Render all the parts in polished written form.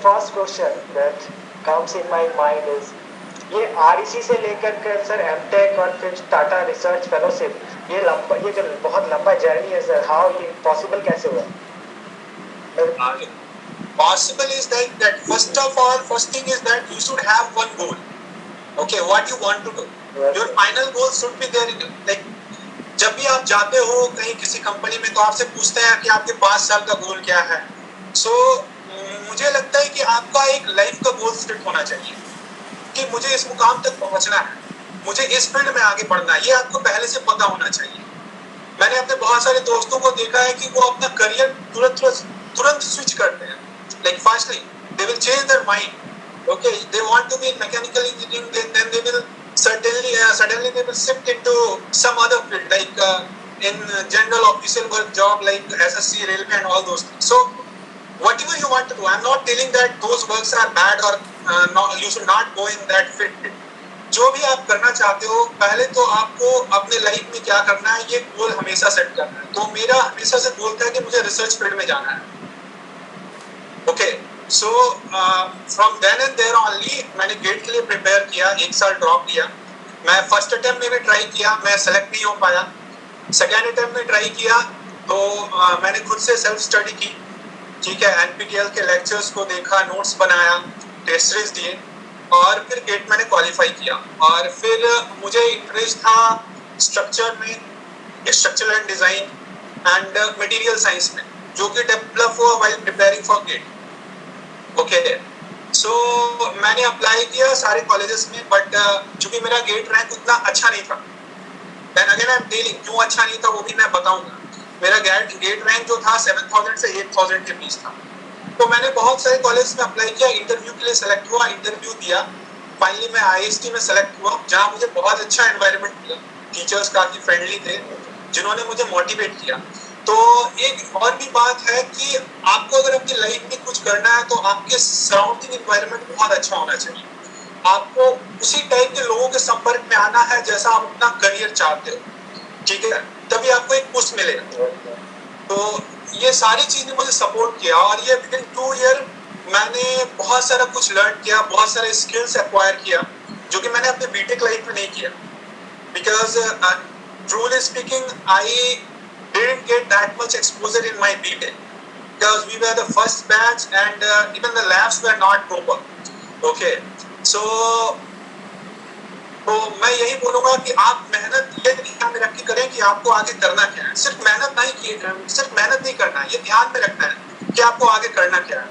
first question that comes in my mind is ये REC से लेकर के सर Mtech और फिर टाटा रिसर्च फेलोशिप ये जो बहुत लंबा जर्नी है सर, हाउ ये पॉसिबल कैसे हुआ? Possible is that first thing is that you should have one goal. Okay, what you want to do. Your final goal should be there. Like जब भी आप जाते हो कहीं किसी कंपनी में तो आपसे पूछते हैं कि आपके 5 साल का गोल क्या है. So मुझे लगता है कि आपका एक लाइफ का गोल सेट होना चाहिए कि मुझे इस मुकाम तक पहुंचना है, मुझे इस फील्ड में आगे बढ़ना है, ये आपको पहले से पता होना चाहिए. मैंने अपने बहुत सारे दोस्तों को देखा है कि वो अपना करियर तुरंत स्विच करते हैं. Like firstly, they will change their mind. Okay, they want to be in mechanical engineering, then they will suddenly they will shift into some other field, like in general official work job, like SSC, railway, and all those things. So, whatever you want to do, I'm not telling that those works are bad or you should not go in that field. जो भी आप करना चाहते हो, पहले तो आपको अपने लाइफ में क्या करना है, ये गोल हमेशा सेट करना है. तो मेरा हमेशा से गोल था कि मुझे रिसर्च फील्ड में जाना है. Okay, so from then and there only मैंने गेट के लिए प्रिपेयर किया. 1 साल ड्रॉप किया. मैं फर्स्ट अटेम्प्ट में भी ट्राई किया, मैं सेलेक्ट नहीं हो पाया. सेकेंड अटेम्प्ट में ट्राई किया तो मैंने खुद से सेल्फ स्टडी की. ठीक है, NPTEL के लेक्चर्स को देखा, नोट्स बनाया, टेस्ट सीरीज दिए और फिर गेट मैंने क्वालिफाई किया. और फिर मुझे इंटरेस्ट था स्ट्रक्चर में, structural and design and material science में, जो कि डेवलप हुआ while preparing for GATE. Okay, so मैंने अप्लाई किया सारे कॉलेजेस में, बट चूंकि मेरा गेट रैंक उतना अच्छा नहीं था. Then again I am telling क्यों अच्छा नहीं था वो भी मैं बताऊंगा. मेरा गेट रैंक जो था 7000 से 8000 के बीच था. तो मैंने बहुत सारे कॉलेज में अप्लाई किया, इंटरव्यू के लिए सेलेक्ट हुआ, इंटरव्यू दिया. फाइनली मैं IESDC में सेलेक्ट हुआ, जहाँ मुझे बहुत अच्छा एनवायरनमेंट मिला. टीचर्स काफी फ्रेंडली थे जिन्होंने मुझे मोटिवेट किया. तो एक और भी बात है कि आपको अगर अपनी लाइफ में कुछ करना है तो आपके सराउंडिंग एनवायरनमेंट बहुत अच्छा होना चाहिए. आपको उसी टाइप के लोगों के संपर्क में आना है जैसा आप अपना करियर चाहते हो. ठीक है, तभी आपको एक पुश मिलेगा. तो ये सारी चीजें मुझे सपोर्ट किया और ये विदिन 2 ईयर मैंने बहुत सारा कुछ लर्न किया, बहुत सारे स्किल्स एक्वायर किया जो कि मैंने अपने बीटेक लाइफ में नहीं किया. Because truly speaking I didn't get that much exposure in my BTech because we were the first batch and even the labs were not proper. Okay, so तो मैं यही बोलूँगा कि आप मेहनत ये ध्यान में रख के करें कि आपको आगे करना क्या है. सिर्फ मेहनत नहीं करना है, ये ध्यान में रखना है कि आपको आगे करना क्या है.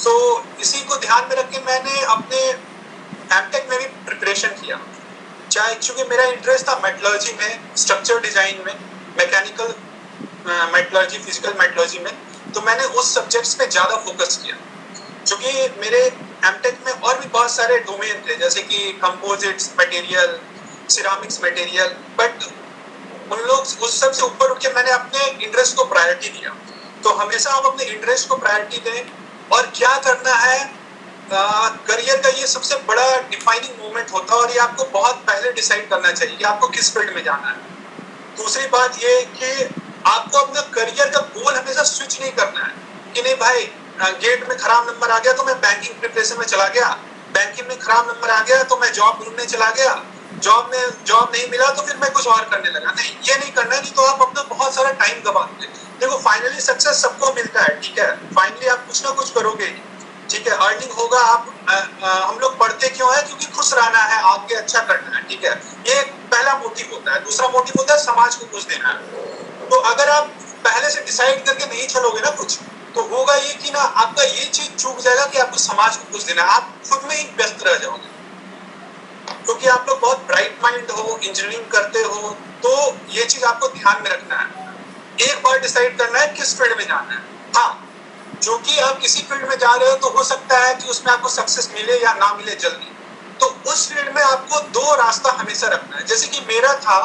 So इसी को ध्यान में रख के मैंने अपने Mtech में भी प्रिपरेशन किया. चाहे क्योंकि मेरा इंटरेस्ट था मेटलर्जी में, स्ट्रक्चर डिजाइन में, मैकेनिकल मेटलर्जी, फिजिकल मेटलर्जी में, तो मैंने उस सब्जेक्ट्स पे ज़्यादा फोकस किया. क्योंकि मेरे Mtech में और भी बहुत सारे डोमेन थे जैसे कि composites material, ceramics material, but उन लोग उस सब से ऊपर उठ के मैंने अपने इंटरेस्ट को प्रायोरिटी दिया. तो हमेशा आप अपने इंटरेस्ट को प्रायोरिटी दें और क्या करना है. करियर का ये सबसे बड़ा डिफाइनिंग मोमेंट होता है और ये आपको बहुत पहले डिसाइड करना चाहिए कि आपको किस फील्ड में जाना है. दूसरी बात ये कि आपको अपना करियर का गोल हमेशा स्विच नहीं करना है कि नहीं भाई गेट में खराब नंबर आ गया तो मैं बैंकिंग प्रिपरेशन में चला गया, बैंकिंग में खराब नंबर आ गया तो मैं जॉब ढूंढने चला गया, जॉब नहीं मिला तो फिर मैं कुछ और करने लगा. नहीं, ये नहीं करना है, नहीं तो आप अपना बहुत सारा टाइम गवा दोगे. देखो फाइनली सक्सेस सबको मिलता है. ठीक है, फाइनली आप कुछ ना कुछ करोगे. ठीक है, अर्निंग होगा. हम लोग पढ़ते क्यों है? क्योंकि खुश रहना है, आगे अच्छा करना है. ठीक है, ये पहला मोटिव होता है. दूसरा मोटिव होता है समाज को कुछ देना है. तो अगर आप पहले से डिसाइड करके नहीं चलोगे ना कुछ, तो होगा ये कि ना आपका ये चीज चूक जाएगा कि आपको समाज को कुछ देना है. आप खुद में ही व्यस्त रह जाओगे. क्योंकि आप लोग बहुत ब्राइट माइंड हो, इंजीनियरिंग करते हो, तो ये चीज आपको ध्यान में रखना है. एक बार डिसाइड करना है किस फील्ड में जाना है. हाँ, क्योंकि आप किसी फील्ड में जा रहे हो तो हो सकता है कि उसमें आपको सक्सेस मिले या ना मिले जल्दी. तो उस फील्ड में आपको 2 रास्ता हमेशा रखना है. जैसे कि मेरा था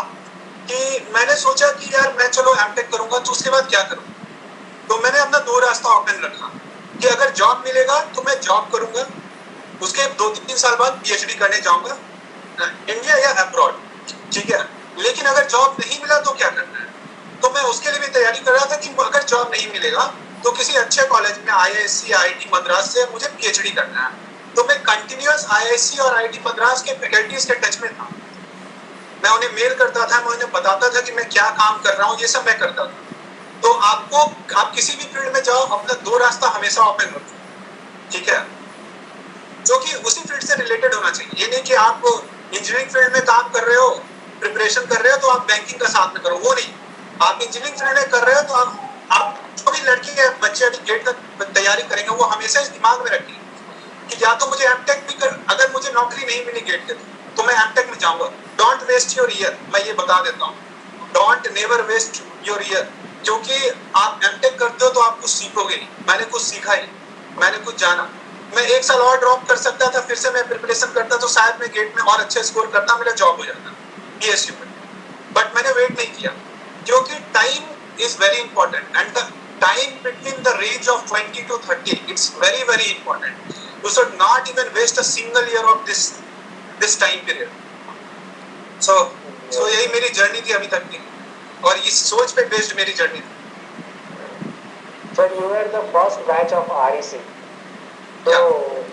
कि मैंने सोचा कि यार मैं चलो Mtech करूंगा तो उसके बाद क्या करूं. तो मैंने अपना 2 रास्ता ओपन रखा कि अगर जॉब मिलेगा तो मैं जॉब करूंगा, उसके 2-3 साल बाद PhD करने जाऊंगा इंडिया या अब्रॉड. ठीक है, लेकिन अगर जॉब नहीं मिला तो क्या करना है. तो मैं उसके लिए भी तैयारी कर रहा था कि अगर जॉब नहीं मिलेगा तो किसी अच्छे कॉलेज में IISc IIT मद्रास से मुझे PhD करना है, तो मैं कंटिन्यूअस IISc और IIT मद्रास के फैकल्टीज के टच में था। मैं उन्हें मेल करता था, मैं उन्हें बताता था कि मैं क्या काम कर रहा हूँ, ये सब मैं करता था। तो आप किसी भी फील्ड में जाओ, अपना 2 रास्ता हमेशा ओपन रखो, ठीक है, जो कि उसी फील्ड से रिलेटेड होना चाहिए। ये नहीं कि आप इंजीनियरिंग फील्ड में काम कर रहे हो, प्रिपरेशन कर रहे हो, तो आप बैंकिंग का साथ में करो, वो नहीं। आप इंजीनियरिंग फील्ड में कर रहे हो तो आप जो भी लड़की है, बच्चे अभी गेट का तैयारी करेंगे, वो हमेशा इस दिमाग में रखें कि या तो मुझे एमटेक भी कर, अगर मुझे नौकरी नहीं मिली गेट के तो मैं एमटेक में जाऊंगा। डोंट वेस्ट योर ईयर, मैं ये बता देता हूँ, don't never waste your year, क्योंकि आप एमटेक करते हो तो आप कुछ सीखोगे नहीं। मैंने कुछ सीखा ही, मैंने कुछ जाना। मैं 1 साल और ड्रॉप कर सकता था, फिर से मैं प्रिपरेशन करता तो शायद मैं गेट में और अच्छे स्कोर करता, मेरा जॉब हो जाता PSU में, बट मैंने वेट नहीं किया, क्योंकि time is very important and the time between the range of 20 to 30, it's very very important. You should not even waste a single year of this time period. So यही मेरी journey थी अभी तक की, और इस सोच पे बेस्ड मेरी जर्नी थी। Sir, you were the first batch of REC. So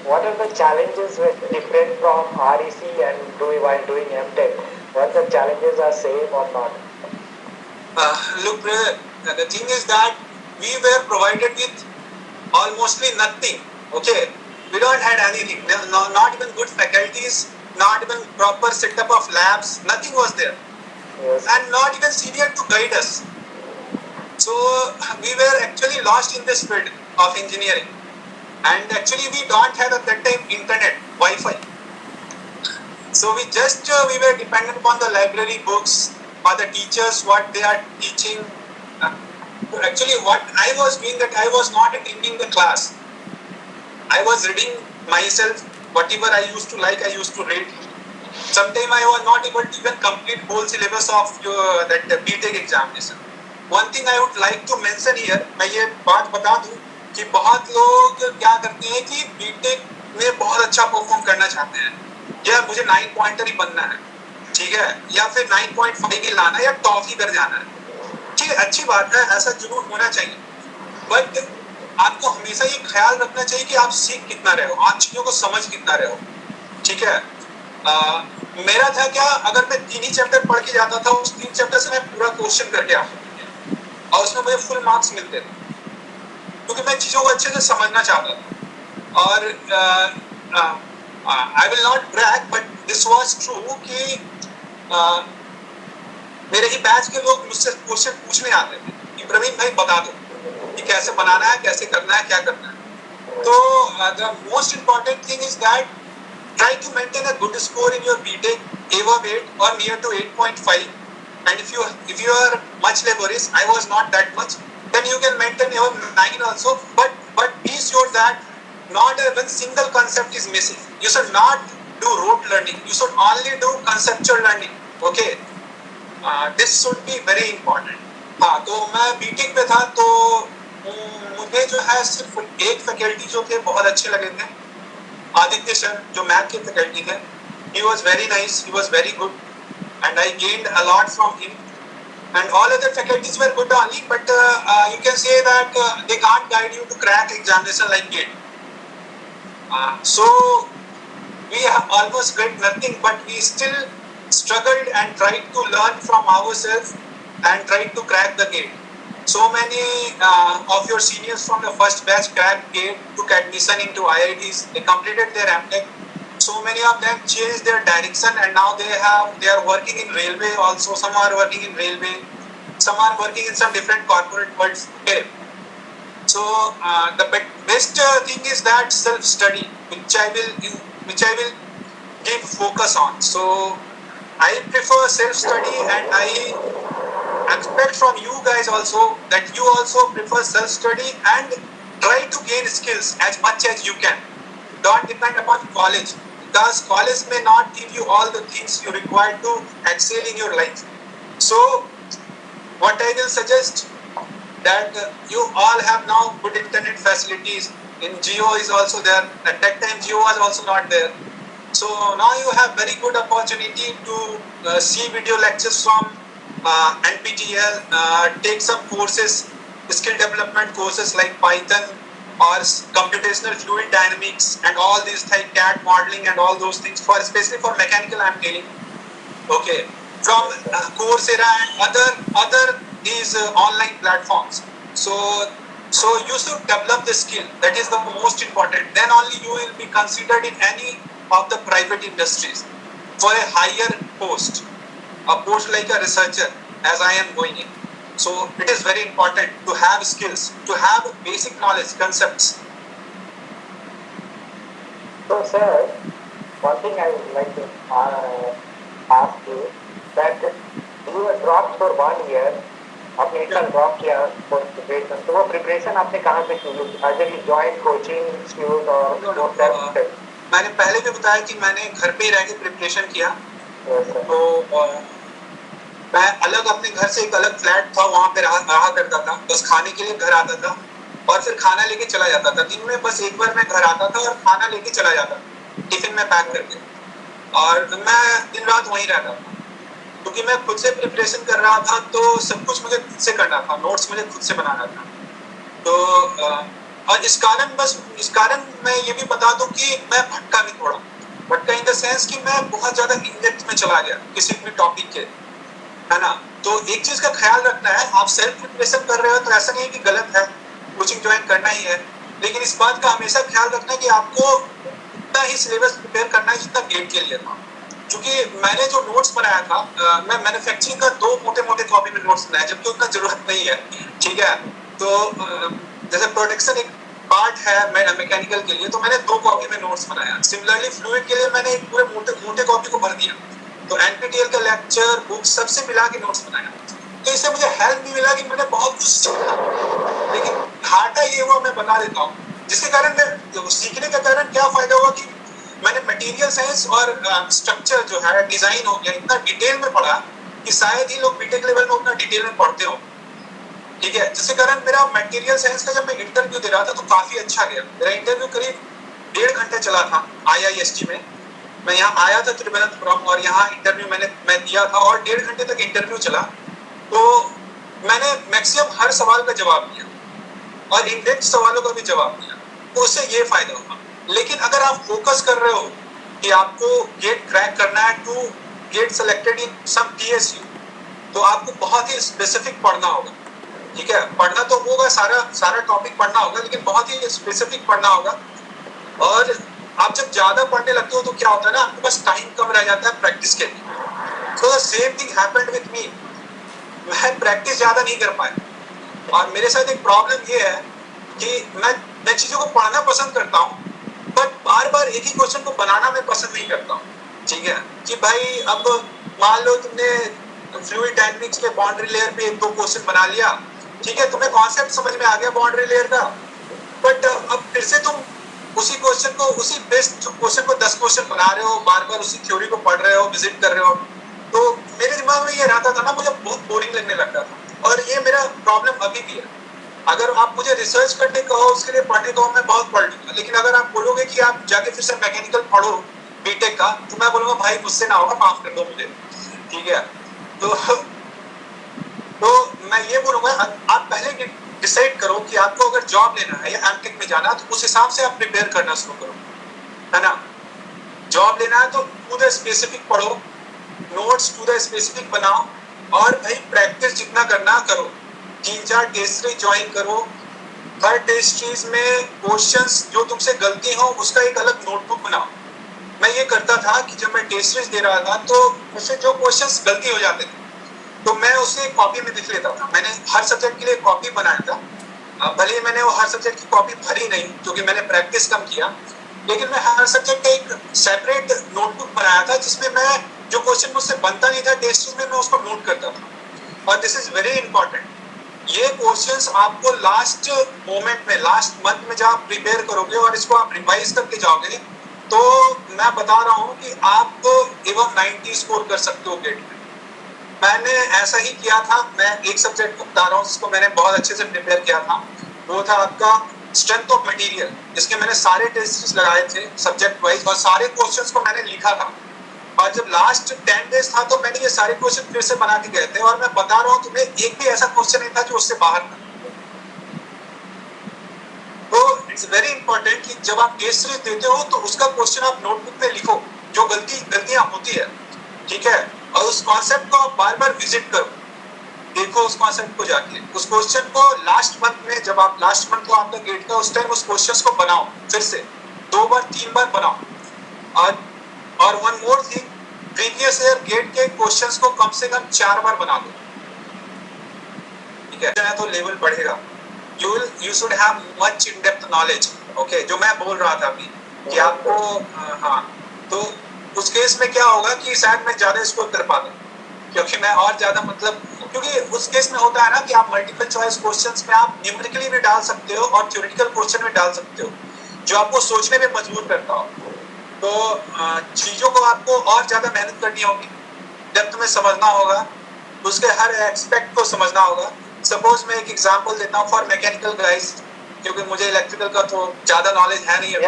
what are the challenges with different from REC and while doing MTech? What the challenges are same or not? Look, the thing is that we were provided with almostly nothing. Okay, we don't had anything. Not even good faculties, not even proper setup of labs. Nothing was there, and not even senior to guide us. So we were actually lost in this field of engineering, and actually we don't have at that time internet, Wi-Fi. So we were dependent upon the library books or the teachers what they are teaching. Actually, what I was doing that I was not attending the class. I was reading myself. Whatever I used to like, I used to read. Sometimes I was not able to even complete whole syllabus of that BTech examination. One thing I would like to mention here, मैं ये बात बता दूं कि बहुत लोग क्या करते हैं कि BTech में बहुत अच्छा परफॉर्म करना चाहते हैं, या मुझे 9 पॉइंटर ही बनना है, ठीक है, या फिर 9.5 ही लाना है, या टॉप ही कर जाना है। ठीक है, अच्छी बात है, ऐसा जुनून होना चाहिए, बट आपको हमेशा ये ख्याल रखना चाहिए कि आप सीख कितना रहे हो, आप चीजों को समझ कितना रहे हो, ठीक है। मेरा था क्या, अगर मैं 3 ही चैप्टर पढ़ के जाता था, उस 3 चैप्टर से मैं पूरा क्वेश्चन करके आता और उसमें मुझे फुल मार्क्स मिलते थे, क्योंकि मैं चीजों को अच्छे से समझना चाहता था। और I will not brag, but this was true कि मेरे ही बैच के लोग मुझसे क्वेश्चन पूछने आते थे कि प्रवीण भाई बता दो कि कैसे बनाना है, कैसे करना है, क्या करना है। तो the most important thing is that try to maintain a good score in your BTech, above 8 or near to 8.5. And if you are much laborious, I was not that much, then you can maintain your 9 also. But be sure that not even single concept is missing. You should not do rote learning. You should only do conceptual learning. Okay. This should be very important. हाँ, तो मैं BTech पे था, तो मुझे जो है सिर्फ एक फैकल्टी जो थे बहुत अच्छे लगे थे, आदित्य सर, जो मैथ के फैकल्टी थे। He was very nice, he was very good, and I gained a lot from him. And all other faculties were good only, but you can say that they can't guide you to crack examination like GATE. So we have almost got nothing, but we still struggled and tried to learn from ourselves and tried to crack the GATE. So many of your seniors from the first batch cracked GATE, took admission into IITs, they completed their MTech. So many of them changed their direction, and now they are working in railway also. Some are working in railway, some are working in some different corporate worlds. Okay. So the best thing is that self-study, which I will give focus on. So I prefer self-study, and I expect from you guys also that you also prefer self-study and try to gain skills as much as you can. Don't depend upon college, because college may not give you all the things you require to excel in your life. So what I will suggest that you all have now good internet facilities. In Geo is also there. At that time Geo was also not there. So now you have very good opportunity to see video lectures from NPTEL, take some courses skill development courses like Python or computational fluid dynamics and all these like CAD modeling and all those things for especially for mechanical I'm telling. Okay, from Coursera and other these online platforms. So you should develop the skill. That is the most important. Then only you will be considered in any of the private industries for a higher post, a post like a researcher, as I am going in. So it is very important to have skills, to have basic knowledge, concepts. So, sir, one thing I would like to ask you that you were dropped for 1 year, आपने एक साल drop किया for preparation, तो वो preparation आपने कहाँ पे की? अगर यू जॉइन कोचिंग इंस्टीट्यूट और मैंने पहले भी बताया कि मैंने घर पे ही रह के प्रिपरेशन किया। तो मैं अलग अपने घर से एक अलग फ्लैट था, वहाँ पे रहा करता था, बस खाने के लिए घर आता था और फिर खाना लेके चला जाता था। दिन में बस एक बार मैं घर आता था और खाना लेके चला जाता था टिफिन में पैक करके, और मैं दिन रात वहीं रहता था क्योंकि मैं खुद से प्रिपरेशन कर रहा था। तो सब कुछ मुझे खुद से करना था, नोट्स मुझे खुद से बनाना था। तो और इस कारण मैं ये भी बता दूं कि मैं भटका भी थोड़ा, भटका इन द सेंस कि मैं बहुत ज्यादा इन डेप्थ में चला गया किसी भी टॉपिक के, है ना। तो एक चीज का ख्याल रखना है, आप सेल्फ प्रिपरेशन कर रहे हो तो ऐसा नहीं है कि गलत है, कोचिंग ज्वाइन करना ही है, लेकिन इस बात का हमेशा ख्याल रखना है कि आपको उतना ही सिलेबस प्रिपेयर करना है जितना गेट के लिए था। क्योंकि मैंने जो नोट्स बनाया था, मैं मैन्युफैक्चरिंग का 2 मोटे कॉपी में नोट्स बनाया, जबकि उतना जरूरत नहीं है, ठीक है। तो जैसे प्रोडक्शन एक पार्ट है मैकेनिकल के लिए, तो मैंने 2 कॉपी में नोट्स बनाया। सिमिलरली फ्लूइड के लिए मैंने एक पूरे मोटे कॉपी को भर दिया। तो एनपीटीईएल का लेक्चर बुक सबसे मिला के नोट्स बनाया। तो इससे मुझे हेल्प भी मिला कि मैंने बहुत कुछ सीखा, लेकिन घाटा ये हुआ, मैं बता देता हूँ, जिसके कारण मैं सीखने का कारण क्या फायदा हुआ कि मैंने मटेरियल साइंस और स्ट्रक्चर जो है डिजाइन हो गया, इतना डिटेल में पढ़ा कि शायद ही लोग बीटेक लेवल में उतना डिटेल में पढ़ते हो, ठीक है। जिसके कारण मेरा मटेरियल साइंस का जब मैं इंटरव्यू दे रहा था तो काफी अच्छा गया। मेरा इंटरव्यू करीब 1.5 घंटे चला था IIST में। मैं यहाँ आया था त्रिवेंद्रपुरम और यहाँ इंटरव्यू मैं दिया था और 1.5 घंटे तक इंटरव्यू चला। तो मैंने मैक्सिमम हर सवाल का जवाब दिया और इनडेप्थ सवालों का भी जवाब दिया, तो उससे ये फायदा होगा। लेकिन अगर आप फोकस कर रहे हो कि आपको गेट क्रैक करना है to get selected in some TSU, तो आपको बहुत ही स्पेसिफिक पढ़ना होगा, ठीक है। पढ़ना तो होगा, सारा टॉपिक पढ़ना होगा, लेकिन बहुत ही स्पेसिफिक पढ़ना होगा। और आप जब ज्यादा पढ़ने लगते हो तो क्या होता है ना, आपके पास टाइम कम रह जाता है प्रैक्टिस के लिए। So the same thing happened with me, मैं प्रैक्टिस ज्यादा नहीं कर पाया। और मेरे साथ एक प्रॉब्लम ये है कि मैं चीजों को पढ़ना पसंद करता हूँ, बट बार एक ही क्वेश्चन को बनाना मैं पसंद नहीं करता हूँ, ठीक है। कि भाई अब मान लो तुमने फ्लूइड डायनामिक्स के बाउंड्री लेयर पे 1-2 क्वेश्चन बना लिया, ठीक है, तुम्हें कॉन्सेप्ट समझ में आ गया बाउंड्री लेयर का, बट अब फिर से तुम उसी बेस्ट क्वेश्चन को 10 क्वेश्चन बना रहे हो, बार उसी थ्योरी को पढ़ रहे हो, विजिट कर रहे हो। तो मेरे दिमाग में ये रहता था ना, मुझे बहुत बोरिंग लगने लगता था, और ये मेरा प्रॉब्लम अभी भी है। अगर आप मुझे रिसर्च करने कहो, उसके लिए पढ़ने कहो, मैं बहुत पढ़ लूंगा, लेकिन अगर आप बोलोगे कि आप जाके फिर से मैकेनिकल पढ़ो बीटेक का, तो मैं बोलूंगा भाई मुझसे ना होगा, माफ कर दो मुझे, ठीक है। तो मैं ये बोलूंगा, आप पहले डिसाइड करो कि आपको अगर जॉब लेना है या एमटेक में जाना है, तो उस हिसाब से आप प्रिपेयर करना शुरू करो, है ना। जॉब लेना है तो टू द स्पेसिफिक पढ़ो, नोट्स टू द स्पेसिफिक बनाओ, और भाई प्रैक्टिस जितना करना करो। 3-4 टेस्ट सीरीज ज्वाइन करो। हर टेस्ट सीरीज में क्वेश्चंस जो तुमसे गलती हो उसका एक अलग नोटबुक बनाओ। मैं ये करता था कि जब मैं टेस्ट सीरीज दे रहा था तो मुझसे जो क्वेश्चंस गलती हो जाते थे तो मैं उसे कॉपी में लिख लेता था। मैंने हर सब्जेक्ट के लिए कॉपी बनाया था। भले ही मैंने वो हर सब्जेक्ट की कॉपी भरी नहीं क्योंकि मैंने प्रैक्टिस कम किया, लेकिन मैं हर सब्जेक्ट का एक सेपरेट नोटबुक बनाया था जिसमें मैं जो क्वेश्चन मुझसे बनता नहीं था टेस्ट सीरीज में, मैं उसको नोट करता था। और दिस इज वेरी इंपॉर्टेंट, ये क्वेश्चंस आपको लास्ट मोमेंट में, लास्ट मंथ में जब आप प्रिपेयर करोगे और इसको आप रिवाइज करके जाओगे, तो मैं बता रहा हूँ कि आप एवं 90 स्कोर कर सकते हो गेट में। मैंने ऐसा ही किया था। मैं एक सब्जेक्ट को बता रहा हूँ जिसको मैंने बहुत अच्छे से प्रिपेयर किया था, वो था आपका स्ट्रेंथ ऑफ मटेरियल, जिसके मैंने सारे टेस्ट लगाए थे सब्जेक्ट वाइज और सारे क्वेश्चंस को मैंने लिखा था। और जब लास्ट 10 डेज था तो मैंने ये सारे क्वेश्चन फिर से बना के गए थे, और मैं बता रहा हूँ तुम्हें, एक भी ऐसा क्वेश्चन नहीं था जो उससे बाहर था। इट्स वेरी इंपॉर्टेंट कि जब आप केस सीरीज देते हो तो उसका क्वेश्चन आप नोटबुक में लिखो, जो गलतियां होती है, ठीक है, और उस कॉन्सेप्ट को आप बार बार विजिट करो, देखो उस कॉन्सेप्ट को जाके, उस क्वेश्चन को लास्ट मंथ में, जब आप लास्ट मंथ को आपका गेट का, उस टाइम उस क्वेश्चन को बनाओ, फिर से 2 बार 3 बार बनाओ। और one more thing, previous year GATE के क्वेश्चंस को कम से कम 4 बार बना दो, ठीक है, तो लेवल बढ़ेगा। You should have much in depth knowledge, okay, जो मैं बोल रहा था अभी कि आपको, हाँ, तो उस केस में क्या होगा कि शायद मैं ज्यादा स्कोर कर पाता, क्योंकि मैं और ज्यादा, मतलब क्योंकि उस केस में होता है ना कि आप मल्टीपल चॉइस क्वेश्चंस में आप न्यूमेरिकली भी डाल सकते हो और थ्योरेटिकल क्वेश्चन भी डाल सकते हो, जो आपको सोचने में मजबूर करता हो। तो चीजों को आपको और ज्यादा मेहनत करनी होगी, डेप्थ में समझना होगा, उसके हर एस्पेक्ट को समझना होगा। सपोज मैं एक एग्जांपल देता हूँ फॉर मैकेनिकल गाइस, क्योंकि मुझे इलेक्ट्रिकल का तो ज्यादा नॉलेज है नहीं है।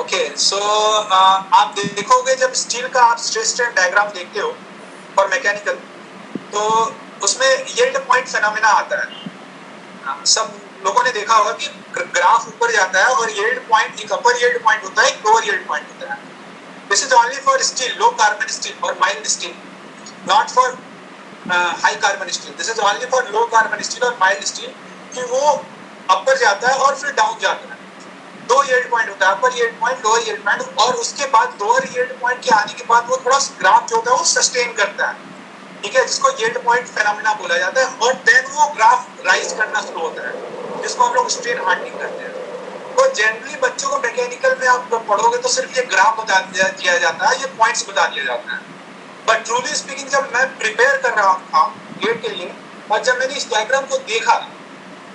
ओके, सो आप देखोगे जब स्टील का आप स्ट्रेस स्ट्रेन डायग्राम देखते हो फॉर मैकेनिकल, तो उसमें यील्ड पॉइंट फेनोमेना आता है। सब लोगों ने देखा होगा कि ग्राफ ऊपर जाता है और यील्ड पॉइंट, एक अपर यील्ड पॉइंट होता है, एक लोअर यील्ड पॉइंट होता है। This is only for steel, low carbon steel और mild steel, not for high carbon steel. This is only for low carbon steel और माइल्ड स्टील, कि वो अपर जाता है और फिर डाउन जाता है। 2 यील्ड पॉइंट होता है, upper yield point, lower yield point, और उसके बाद लोअर यील्ड पॉइंट के आने के बाद वो थोड़ा ग्राफ जो होता है वो सस्टेन करता है, ठीक है, जिसको यील्ड पॉइंट फेनोमेना बोला जाता है, और देन वो ग्राफ राइज करना शुरू होता है, जिसको हम लोग स्ट्रेन हार्डनिंग करते हैं। तो जनरली बच्चों को मैकेनिकल में आप पढ़ोगे तो सिर्फ ये ग्राफ बता दिया जाता है, ये पॉइंट्स बता दिया जाता है, बट ट्रूली स्पीकिंग जब मैं प्रिपेयर कर रहा था गेट के लिए और जब मैंने इस डायग्राम को देखा,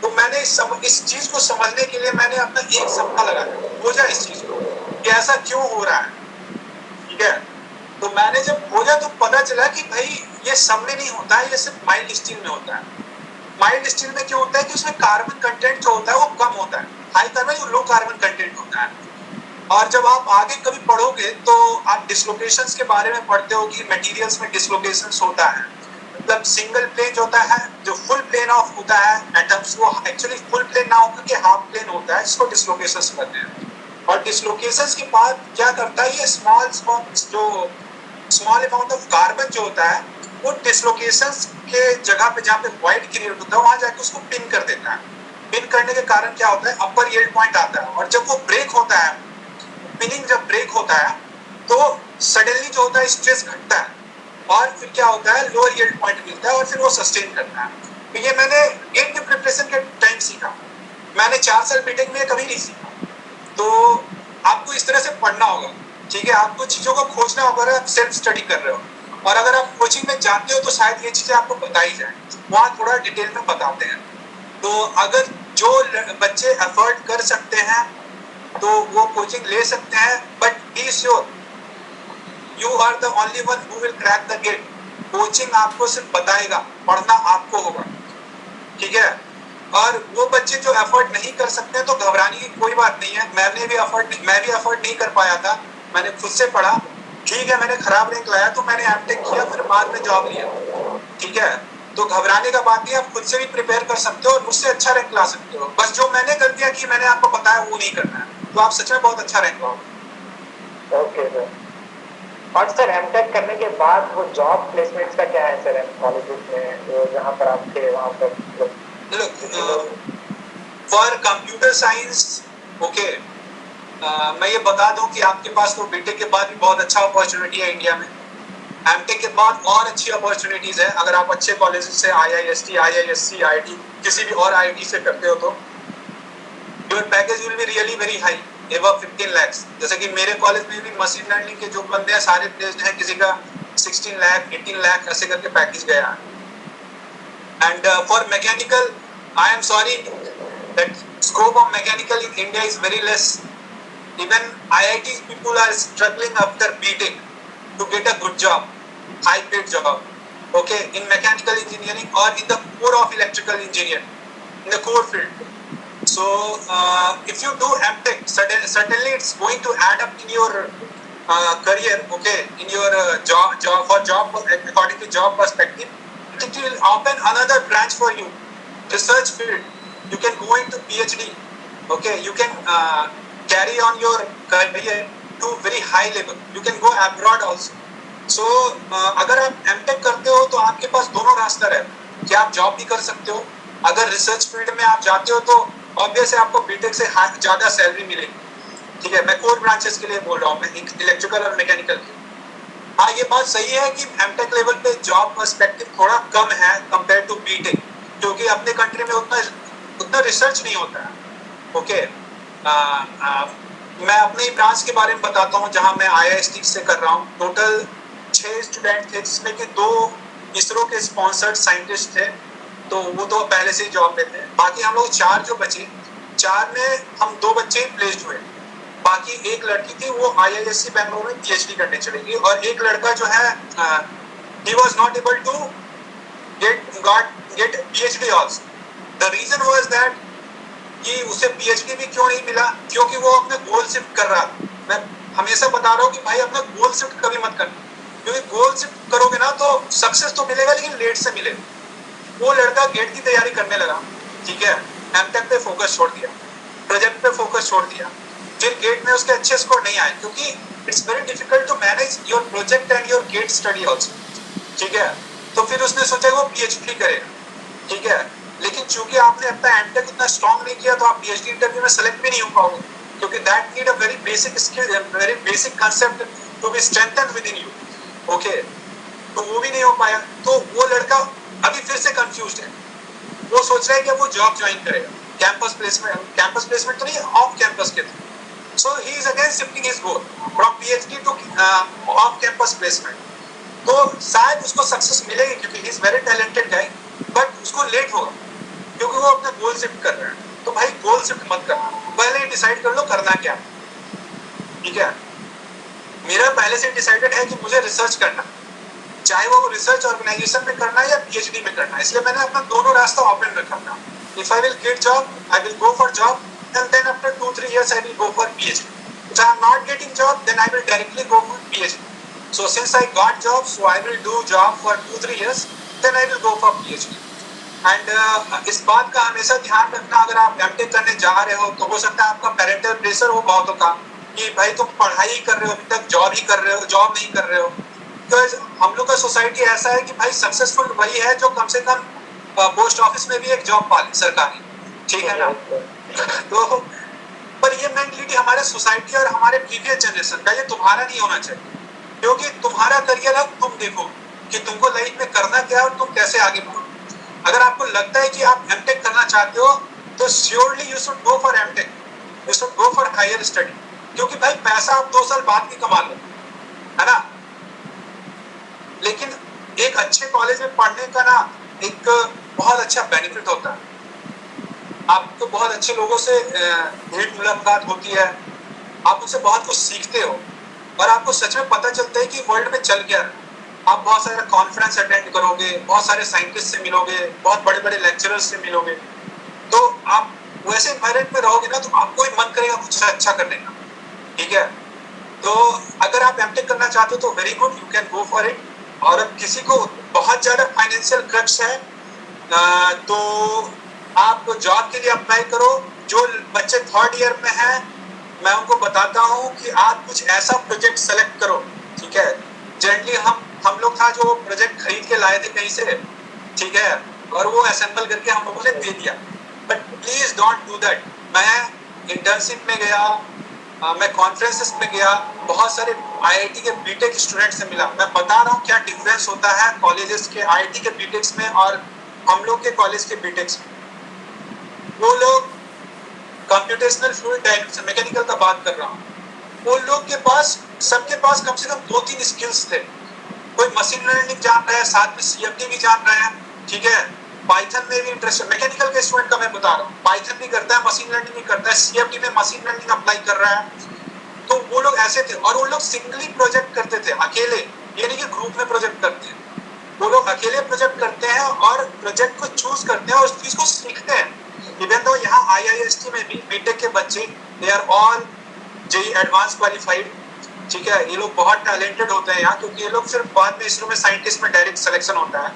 तो मैंने इस चीज को समझने के लिए मैंने अपना 1 सप्ताह लगाया, खोजा इस चीज को कि ऐसा क्यों हो रहा है, ठीक है। तो मैंने जब खोजा तो पता चला कि भाई ये सब में नहीं होता है, ये सिर्फ माइल्ड स्टील में होता है। माइल्ड स्टील में क्यों होता है कि उसमें कार्बन कंटेंट जो होता है वो कम होता है, high carbon low carbon content होता है। और जब आप आगे कभी पढ़ोगे तो आप डिसलोकेशंस के बारे में पढ़ते हो कि मटेरियल्स में डिसलोकेशंस होता है, मतलब सिंगल प्लेन जो होता है, जो फुल प्लेन ऑफ होता है एटम्स, वो एक्चुअली फुल प्लेन ना होकर के हाफ प्लेन होता है, जिसको डिसलोकेशंस कहते हैं। और डिसलोकेशंस के बाद क्या करता है, ये स्मॉल अमाउंट ऑफ कार्बन जो होता है वो डिसलोकेशंस के जगह पे जहाँ पे वॉइड क्रिएट होता है वहां जाके उसको पिन कर देता है। पिन करने के कारण क्या होता है, अपर यील्ड पॉइंट आता है, और जब वो ब्रेक होता है, पिनिंग जब ब्रेक होता है तो सडनली जो होता है स्ट्रेस घटता है, और फिर क्या होता है, लोअर यील्ड पॉइंट मिलता है और फिर वो सस्टेन करता है। तो ये मैंने गेट के प्रिपरेशन के टाइम सीखा, मैंने 4 साल बीटेक में कभी नहीं सीखा। तो आपको इस तरह से पढ़ना होगा, ठीक है, आपको चीजों को खोजना होगा, अगर आप सेल्फ स्टडी कर रहे हो, और अगर आप कोचिंग में जाते हो तो शायद ये चीजें आपको बताई जाए, वहाँ थोड़ा डिटेल में बताते हैं। तो अगर जो बच्चे एफर्ट कर सकते हैं तो वो कोचिंग ले सकते हैं, but be sure you are the only one who will crack the GATE. Coaching आपको सिर्फ बताएगा, पढ़ना आपको होगा, ठीक है। और वो बच्चे जो एफर्ट नहीं कर सकते तो घबराने की कोई बात नहीं है, मैं भी एफर्ट नहीं कर पाया था, मैंने खुद से पढ़ा, ठीक है, मैंने खराब रैंक लाया तो मैंने एमटेक किया, फिर बाद में जॉब लिया, ठीक है। तो घबराने का बात नहीं, आप खुद से भी प्रिपेयर कर सकते हो और मुझसे अच्छा रैंक ला सकते हो। बस जो मैंने गलतियां की, मैंने आपको बताया, वो नहीं करना है, तो आप सच में बहुत अच्छा रैंक लाओगे। Okay sir. और सर एमटेक करने के बाद वो जॉब प्लेसमेंट्स का क्या है सर, कॉलेजेस में जहाँ पर आप थे वहाँ पर? फॉर कंप्यूटर साइंस, ओके, मैं ये बता दूं कि आपके पास तो बीटेक के बाद भी बहुत अच्छा अपॉर्चुनिटी है इंडिया में। एमटेक के बाद और अच्छी अपॉर्चुनिटीज है, अगर आप अच्छे कॉलेजेस से IIST, IISc, IIT, किसी भी और IIT से करते हो तो your package will be really very high, above 15 lakh. जैसे कि मेरे कॉलेज में भी मशीन लर्निंग के जो बंदे हैं सारे प्लेस्ड हैं, किसी का 16 लाख 18 लाख ऐसे करके पैकेज गया है। And for mechanical, I am sorry that scope of mechanical in India is very less. Even IIT people are struggling after BTech to get a good job, high paid job, okay, in mechanical engineering or in the core of electrical engineering, in the core field. So if you do MTech, certainly it's going to add up in your career, okay, in your job according to job perspective. It will open another branch for you, research field. You can go into PhD. Okay, you can carry on your career to very high level. You can go abroad also. So अगर आप MTech करते हो तो आपके पास दोनों रास्ता रहता है कि आप जॉब भी कर सकते हो. अगर रिसर्च फील्ड में आप जाते हो तो ऑब्वियस है आपको बीटेक से ज़्यादा सैलरी मिलेगी. ठीक है, मैं कोर ब्रांचेस के लिए बोल रहा हूँ, मैं इलेक्ट्रिकल और मैकेनिकल के. हाँ, ये बात सही है कि एमटेक लेवल पे जॉब पर्सपेक्टिव थोड़ा कम है कंपेयर टू बीटेक, क्योंकि अपने कंट्री में उतना रिसर्च नहीं होता है. ओके, मैं अपने ही ब्रांच के बारे में बताता हूँ जहाँ मैं IISD से कर रहा हूँ. टोटल 6 स्टूडेंट थे, जिसमें कि 2 इसरो के स्पॉन्सर्ड साइंटिस्ट थे, तो वो तो पहले से ही जॉब पे थे. बाकी हम लोग 4 जो बचे, 4 में हम 2 बच्चे प्लेस्ड हुए. बाकी एक लड़की थी, वो IISc बैंगलोर में PhD करने चली गई, और एक लड़का जो है he was not able to get PhD also. The reason was that कि उसे PhD भी क्यों नहीं मिला, क्योंकि वो अपना गोल शिफ्ट कर रहा था. मैं हमेशा बता रहा हूँ कि भाई अपना गोल शिफ्ट कभी मत करना, क्योंकि गोल शिफ्ट करोगे ना तो सक्सेस तो मिलेगा लेकिन लेट से मिलेगा. वो लड़का गेट की तैयारी करने लगा, ठीक है, एमटेक पे फोकस छोड़ दिया, प्रोजेक्ट पे फोकस छोड़ दिया. फिर गेट में उसके अच्छे स्कोर नहीं आए, क्योंकि it's very difficult to manage your project and your GATE study also. ठीक है, तो फिर उसने सोचा वो PhD करेगा. ठीक है, लेकिन चूंकि आपने अपना एमटेक उतना स्ट्रॉन्ग नहीं किया तो आप PhD इंटरव्यू में सेलेक्ट भी नहीं हो पाओगे, क्योंकि that need a very basic skill, very basic concept to be strengthened within you. Okay, तो वो भी नहीं हो पाया. तो वो लड़का अभी फिर से कंफ्यूज्ड है. वो सोच रहा है कि वो जॉब ज्वाइन करेगा, कैंपस प्लेसमेंट तो नहीं, ऑफ कैंपस के through. So he is again shifting his goal from PhD to off-campus placement. तो शायद उसको सक्सेस मिलेगी, क्योंकि he is very talented guy, but उसको लेट होगा, क्योंकि वो अपना गोल शिफ्ट कर रहा है. तो भाई गोल शिफ्ट मत करना, पहले डिसाइड कर लो करना क्या. ठीक है, मेरा पहले से डिसाइडेड है कि मुझे रिसर्च करना, चाहे वो रिसर्च ऑर्गेनाइजेशन में करना है या PhD में करना है. इसलिए मैंने अपना दोनों रास्ता ओपन रखा था. If I will get job, I will go for job. And then after 2-3 years I will go for PhD. If I am not getting job, then I will directly go for PhD. So since I got job, so I will do job for 2-3 years, then I will go for PhD. And इस बात का हमेशा ध्यान रखना, अगर आप MTech करने जा रहे हो तो हो सकता है आपका पेरेंटल प्रेशर हो बहुतों का कि भाई तुम पढ़ाई ही कर रहे हो, अभी तक जॉब ही कर रहे हो, जॉब नहीं कर रहे हो. तो हम लोग का सोसाइटी ऐसा है कि भाई सक्सेसफुल वही है जो कम से कम पोस्ट ऑफिस में भी एक जॉब पा ले सरकारी. ठीक है ना. तो पर ये मेंटलिटी हमारे सोसाइटी और हमारे प्रीवियस जनरेशन का, ये तुम्हारा नहीं होना चाहिए, क्योंकि तुम्हारा करियर है, तुम देखो कि तुमको लाइफ में करना क्या है और तुम कैसे आगे बढ़ो. अगर आपको लगता है कि आप एमटेक करना चाहते हो तो surely you should go for MTech, you should go for higher study, क्योंकि भाई पैसा आप 2 साल बाद भी कमा लो, है ना. लेकिन एक अच्छे कॉलेज में पढ़ने का ना एक बहुत अच्छा बेनिफिट होता है. आपको बहुत अच्छे लोगों से भेंट मुलाकात होती है, आप उनसे बहुत कुछ सीखते हो, और आपको सच में पता चलता है कि वर्ल्ड में चल क्या रहा है. आप बहुत सारे कॉन्फ्रेंस अटेंड करोगे, बहुत सारे साइंटिस्ट से मिलोगे, बहुत बड़े बड़े लेक्चरर्स से मिलोगे. तो आप वैसे एनवायरनमेंट में रहोगे ना तो आपको ही मन करेगा कुछ अच्छा करने का. ठीक है, तो अगर आप एमटेक करना चाहते हो तो very good, you can go for it. और अब किसी को बहुत ज्यादा फाइनेंशियल क्रच है तो आप जॉब के लिए अप्लाई करो. जो बच्चे 3rd ईयर में हैं, मैं उनको बताता हूँ कि आप कुछ ऐसा प्रोजेक्ट सेलेक्ट करो. ठीक है, जनरली हम लोग था जो प्रोजेक्ट खरीद के लाए थे कहीं से, ठीक है, और वो असेंबल करके हम लोगों ने दे दिया. But please don't do that. मैं इंटर्नशिप में गया, मैं कॉन्फ्रेंसेस में गया, बहुत सारे IIT के बीटेक स्टूडेंट से मिला. मैं बता रहा हूँ क्या डिफरेंस होता है कॉलेजेस के IIT के बीटेक्स में और हम लोग के कॉलेज के बीटेक्स में. वो लोग कंप्यूटेशनल फ्लूइड डायनेमिक्स मैकेनिकल का बात कर रहा हूँ, वो लोग के पास सबके पास कम से कम 2-3 स्किल्स थे. कोई मशीन लर्निंग जान रहा है, साथ में CFD भी जान रहा है. ठीक है, पाइथन में भी इंटरेस्ट है. मैकेनिकल के स्टूडेंट का मैं बता रहा हूँ, पाइथन भी करता है, मशीन लर्निंग भी करता है, CFD में मशीन लर्निंग अप्लाई कर रहा है. तो वो लोग ऐसे थे, और वो लोग सिंगली प्रोजेक्ट करते थे, अकेले, ये नहीं कि ग्रुप में प्रोजेक्ट करते हैं. वो लोग अकेले प्रोजेक्ट करते हैं और प्रोजेक्ट को चूज करते हैं और उस चीज को सीखते हैं. इवन तो यहाँ IIST में भी बीटेक के बच्चे, they are all JEE advance qualified. ठीक है, ये लोग बहुत टैलेंटेड होते हैं यहाँ, क्योंकि ये लोग फिर बाद में इसरो में साइंटिस्ट में डायरेक्ट सिलेक्शन होता है.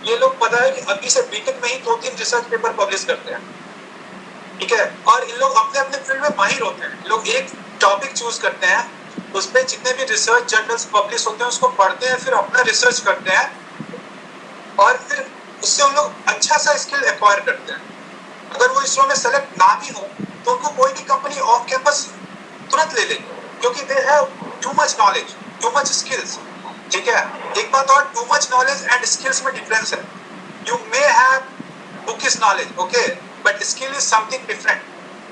ये लोग पता है कि अभी से बीटेक में ही 2-3 रिसर्च पेपर पब्लिश करते हैं. ठीक है। और इन लोग अपने अपने फील्ड में माहिर होते हैं। लोग एक टॉपिक चूज करते हैं, उस पर जितने भी रिसर्च जर्नल्स पब्लिश होते हैं उसको पढ़ते हैं, फिर अपना रिसर्च करते हैं और फिर उससे उन लोग अच्छा सा स्किल एक्वायर करते हैं। अगर वो इसरो में सेलेक्ट ना भी हो तो उनको कोई भी कंपनी ऑफ कैंपस तुरंत ले लेगी, क्योंकि they have too much knowledge, too much skills. ठीक है। एक बात और, too much knowledge and skills में डिफरेंस है। You may have bookish knowledge, okay, but skill is something different.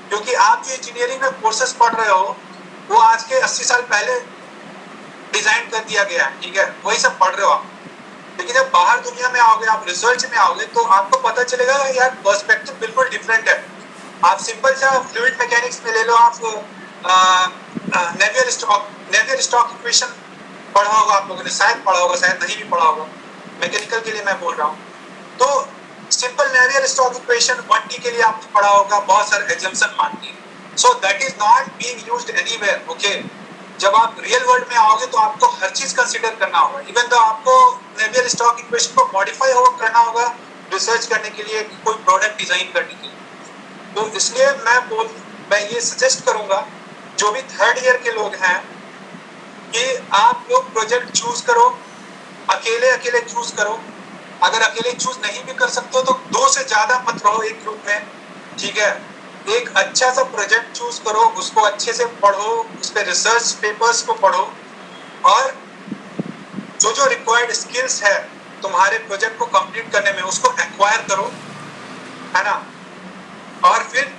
क्योंकि आप जो इंजीनियरिंग में कोर्सेज पढ़ रहे हो वो आज के 80 साल पहले डिजाइन कर दिया गया है, ठीक है, वही सब पढ़ रहे हो आप। लेकिन जब बाहर दुनिया में आओगे, आप रिसर्च में आओगे, तो आपको पता चलेगा यार पर्सपेक्टिव बिल्कुल डिफरेंट है। आप सिंपल सा फ्लूइड मैकेनिक्स में ले लो, आप नेवियर स्टॉक इक्वेशन पढ़ा होगा आप लोगों ने, शायद पढ़ा होगा, शायद नहीं भी पढ़ा होगा, मैकेनिकल के लिए मैं बोल रहा हूँ। तो simple Navier stock equation 1D के लिए आपने पढ़ा होगा, बहुत सारे एग्जम्पशन मानती है। So that is not being used anywhere, okay. जब आप रियल वर्ल्ड में आओगे तो आपको हर चीज कंसीडर करना होगा, इवन तो आपको नेवियर स्टॉक इक्वेशन को मॉडिफाई करना होगा रिसर्च करने के लिए, कोई प्रोडक्ट डिजाइन करने के लिए। तो इसलिए मैं ये सजेस्ट करूंगा जो भी थर्ड ईयर के लोग हैं कि आप लोग प्रोजेक्ट चूज करो, अकेले अकेले चूज करो। अगर अकेले चूज नहीं भी कर सकते हो तो 2 से ज्यादा मत रहो एक ग्रुप में, ठीक है। एक अच्छा सा प्रोजेक्ट चूज करो, उसको अच्छे से पढ़ो, उस पर रिसर्च पेपर्स को पढ़ो और जो जो रिक्वायर्ड स्किल्स है तुम्हारे प्रोजेक्ट को कंप्लीट करने में उसको एक्वायर करो, है ना। और फिर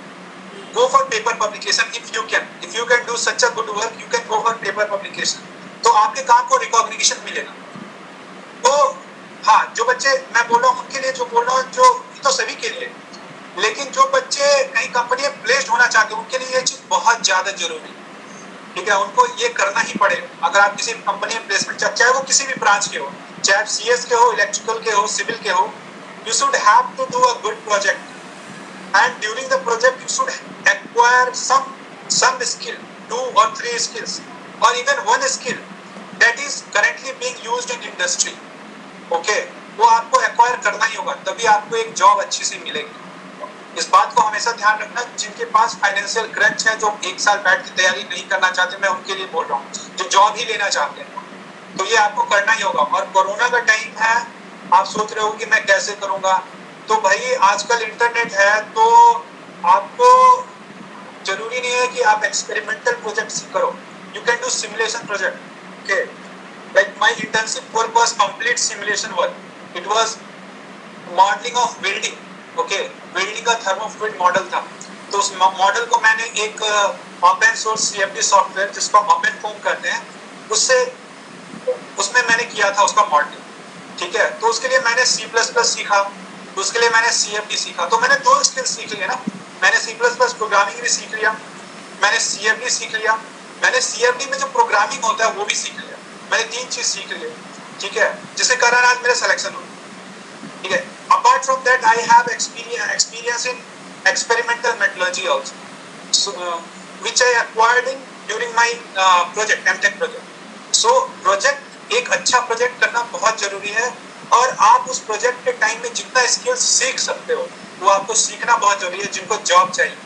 go for paper publication if you can do such a good work, you can go for paper publication। तो आपके काम को रिकॉग्निशन मिलेगा। तो हाँ, जो बच्चे मैं बोल रहा हूँ उनके लिए जो बोल रहा हूँ, जो तो सभी के लिए, लेकिन जो बच्चे कहीं कंपनी में प्लेस्ड होना चाहते हैं उनके लिए ये चीज बहुत ज्यादा जरूरी है, ठीक है। उनको ये करना ही पड़ेगा। अगर आप किसी कंपनी में प्लेसमेंट चाहे वो किसी भी ब्रांच के हो, चाहे आप CS के हो, इलेक्ट्रिकल के हो, सिविल के हो, you should have to do a good project and during the project you should acquire some skill, 2 or 3 skills or even 1 skill that is currently being used in industry, okay। वो आपको acquire करना ही होगा, तभी आपको एक job अच्छी सी मिलेगी। इस बात को हमेशा ध्यान रखना। जिनके पास फाइनेंशियल क्रंच है, जो 1 साल बैठ के तैयारी नहीं करना चाहते, मैं उनके लिए बोल रहा हूँ, जो जॉब ही लेना चाहते हैं, तो ये आपको करना ही होगा। और कोरोना का टाइम है, आप सोच रहे हो कि मैं कैसे करूंगा, तो भाई आजकल इंटरनेट है, तो आपको जरूरी नहीं है कि आप एक्सपेरिमेंटल प्रोजेक्ट्स ही करो, you can do simulation project, okay. Like my internship work was complete simulation work, it was modelling of welding, okay. Welding का थर्मोफ्लूइड मॉडल था, तो उस मॉडल को मैंने एक ओपन सोर्स CFD सॉफ्टवेयर जिसको ओपन फोम कहते हैं, उसमें मैंने किया था उसका मॉडलिंग, ठीक है। तो उसके लिए मैंने C++ सीखा, उसके लिए मैंने CFD सीखा। तो मैंने 2 स्किल सीख लिए ना, मैंने C++ प्रोग्रामिंग भी सीख लिया, मैंने CFD सीख लिया, मैंने CFD में जो प्रोग्रामिंग होता है वो भी सीख लिया। मैंने 3 चीज सीख ली, ठीक है, जिसके कारण आज मेरा सिलेक्शन हुआ, ठीक है। Apart from that I have experience in experimental metallurgy also, which I acquired in during my project, Mtech project. So project, एक अच्छा प्रोजेक्ट करना बहुत जरूरी है, और आप उस प्रोजेक्ट के टाइम में जितना स्किल्स सीख सकते हो वो आपको सीखना बहुत जरूरी है, जिनको जॉब चाहिए।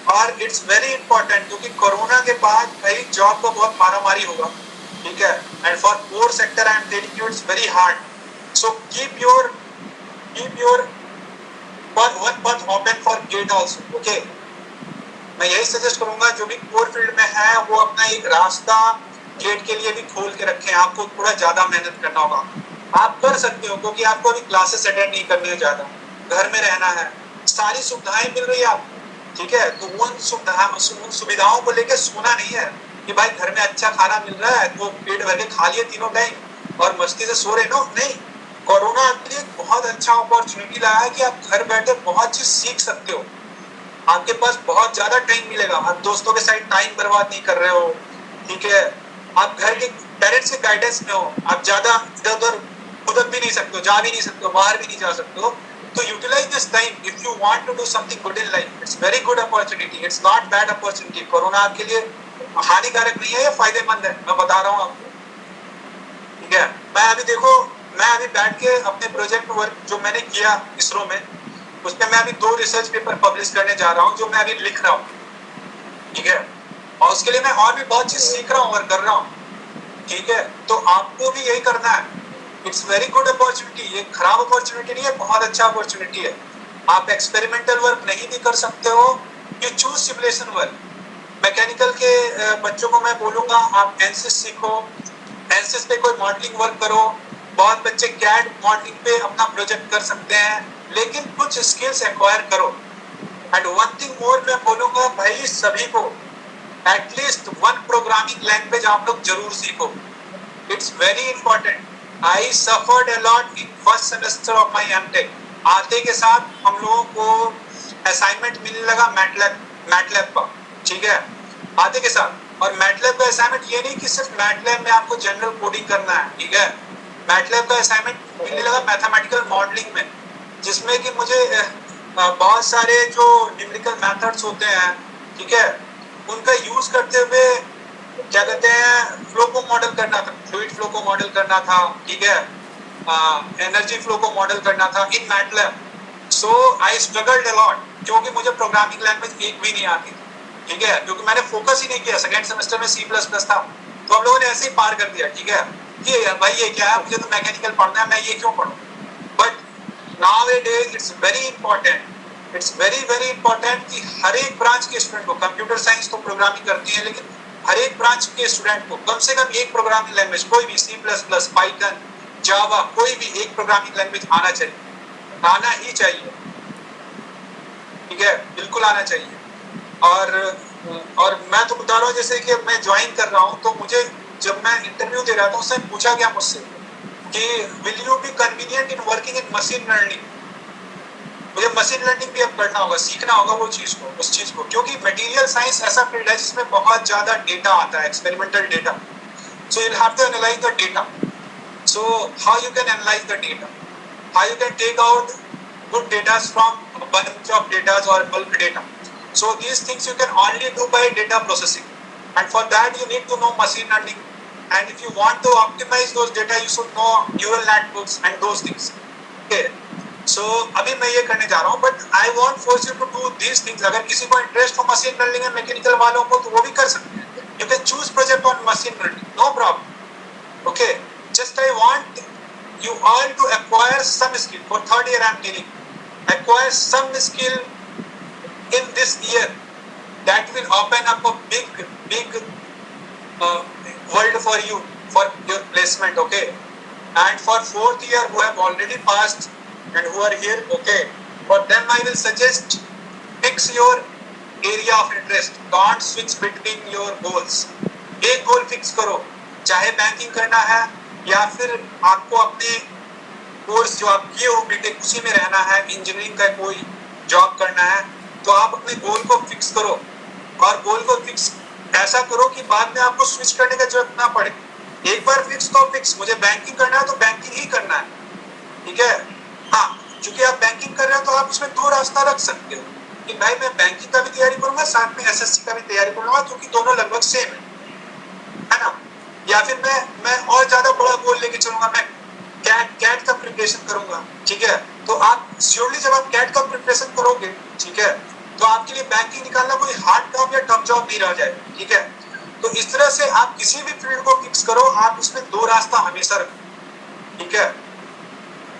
और इट्स वेरी इंपॉर्टेंट, क्योंकि कोरोना के बाद भाई जॉब को बहुत मारामारी होगा, ठीक है। And for core sector I am telling you it's very hard. So keep your one path open for GATE also, okay. मैं यही सजेस्ट करूंगा जो भी कोर फील्ड में है वो अपना एक रास्ता गेट के लिए भी खोल के रखें। आपको थोड़ा ज्यादा मेहनत करना होगा, आप कर सकते हो, क्योंकि आपको अभी क्लासेस अटेंड नहीं करने, ज्यादा घर में रहना है, सारी सुविधाएं मिल रही है आपको, ठीक है। तो उन सुविधाओं को लेकर सोना नहीं है कि भाई घर में अच्छा खाना मिल रहा है तो पेट भर के खा लिए तीनों टाइम और मस्ती से सो रहे, नो, नहीं। कोरोना आपके लिए बहुत अच्छा अपॉर्चुनिटी लाया है कि आप घर बैठे बहुत चीज सीख सकते हो, आपके पास बहुत ज्यादा टाइम मिलेगा, आप दोस्तों के साथ टाइम बर्बाद नहीं कर रहे हो, ठीक है। आप घर के पेरेंट्स के गाइडेंस में हो, आप ज्यादा इधर उधर उधर भी नहीं सकते हो, जा भी नहीं सकते हो, बाहर भी नहीं जा सकते हो। तो utilise this time if you want to do something good in life, it's very good opportunity, it's not bad opportunity. Corona आपके लिए हानिकारक नहीं है, ये फायदेमंद है, मैं बता रहा हूँ आपको, ठीक है। मैं अभी बैठ के अपने प्रोजेक्ट वर्क जो मैंने किया इसरो में, उसमें मैं अभी 2 रिसर्च पेपर पब्लिश करने जा रहा हूँ जो मैं अभी लिख रहा हूँ, ठीक है, और उसके लिए मैं और भी बहुत चीज सीख रहा हूँ और कर रहा हूँ, ठीक है। तो आपको भी यही करना है। इट्स वेरी गुड अपॉर्चुनिटी, ये खराब अपॉर्चुनिटी नहीं है, बहुत अच्छा अपॉर्चुनिटी है। आप एक्सपेरिमेंटल वर्क नहीं भी कर सकते हो, you choose simulation work. Mechanical के बच्चों को मैं बोलूंगा आप एनसिस सीखो, एनसिस पे कोई मॉडलिंग वर्क करो। बहुत बच्चे कैड मॉडलिंग पे अपना प्रोजेक्ट कर सकते हैं, लेकिन कुछ स्किल्स एक्वायर करो। एंड वन थिंग मोर मैं बोलूंगा भाई, सभी को एटलीस्ट 1 प्रोग्रामिंग लैंग्वेज आप लोग जरूर सीखो। It's very important. I suffered a lot in first semester of my MTech. आते के साथ हम लोगों को असाइनमेंट मिलने लगा मैटलैब का, ठीक है, आते के साथ। और मैटलैब का असाइनमेंट ये नहीं कि सिर्फ मैटलैब में आपको जनरल कोडिंग करना है, ठीक है। मैटलैब का असाइनमेंट मिलने लगा मैथमेटिकल मॉडलिंग में, जिसमें कि मुझे बहुत सारे जो न्यूमेरिकल मेथड्स होते हैं, ठीक है, उनका यूज करते हुए क्या कहते हैं फ्लो को मॉडल करना था, फ्लूइड फ्लो को मॉडल करना था, ठीक है, एनर्जी फ्लो को मॉडल करना था in MATLAB. So I struggled a lot, क्योंकि मुझे प्रोग्रामिंग लैंग्वेज एक भी नहीं आती, ठीक है, क्योंकि मैंने फोकस ही नहीं किया। सेकंड सेमेस्टर में C++ था, तो हम लोगों ने ऐसे ही पार कर दिया, ठीक है, कि भाई ये क्या है, मुझे तो मैकेनिकल पढ़ना है, मैं ये क्यों पढ़ूं। But nowadays it's very important, it's very very important कि हर एक ब्रांच के स्टूडेंट को, कंप्यूटर साइंस तो प्रोग्रामिंग करती है, लेकिन हर एक ब्रांच के स्टूडेंट को कम से कम एक प्रोग्रामिंग लैंग्वेज, कोई भी C++, पाइथन, जावा, कोई भी एक प्रोग्रामिंग लैंग्वेज आना चाहिए, आना ही चाहिए, ठीक है, बिल्कुल आना चाहिए। और मैं तो बता रहा हूँ, जैसे कि मैं ज्वाइन कर रहा हूँ, तो मुझे जब मैं इंटरव्यू दे रहा था उसने पूछा गया मुझसे कि will you be convenient in working in machine learning. मुझे मशीन लर्निंग भी अब करना होगा, सीखना होगा वो चीज को, उस चीज को, क्योंकि मटेरियल साइंस ऐसा फील्ड है जिसमें बहुत ज्यादा डेटा आता है, experimental data. So you have to analyse the data. So how you can analyse the data, how you can take out good data from a bunch of data or bulk data. So these things you can only do by data processing, and for that you need to know machine learning, and if you want to optimize those data you should know neural networks and those things. Okay, so अभी मैं ये करने जा रहा हूँ, but I won't force you to do these things. अगर किसी को इंटरेस्ट हो मशीन लर्निंग या मैकेनिकल वालों को, तो वो भी कर सकते हैं। You can choose project on machine learning, no problem. Okay, just I want you all to acquire some skill. For third year I am telling you, acquire some skill in this year that will open up a big world for you, for your placement. Okay, and for 4th year who have already passed and who are here, okay, for them I will suggest fix your area of interest. Don't switch between your goals. एक गोल fix करो, चाहे banking करना है या फिर आपको अपने course जो आप किए हो बीटेक उसी में रहना है, इंजीनियरिंग का कोई जॉब करना है, तो आप अपने गोल को फिक्स करो। और गोल को फिक्स ऐसा करो कि बाद में आपको स्विच करने का जरूरत ना पड़े। एक बार फिक्स तो फिक्स, मुझे बैंकिंग करना है तो बैंकिंग ही करना है, ठीक है। हाँ, चूंकि आप बैंकिंग कर रहे हो तो आप उसमें 2 रास्ता रख सकते हो कि भाई मैं बैंकिंग का भी तैयारी करूंगा, साथ में SSC का भी तैयारी करूंगा, क्योंकि दोनों लगभग सेम है ना। या फिर मैं और ज्यादा बड़ा गोल लेके चलूंगा, मैं कैट का प्रिपरेशन करूंगा, ठीक है। तो आप श्योरली जब आप कैट का प्रिपरेशन करोगे, ठीक है, तो आपके लिए बैंकिंग निकालना कोई हार्ड काम या टफ जॉब नहीं रह जाए, ठीक है। तो इस तरह से आप किसी भी फील्ड को फिक्स करो, आप उसमें 2 रास्ता हमेशा रखो, ठीक है,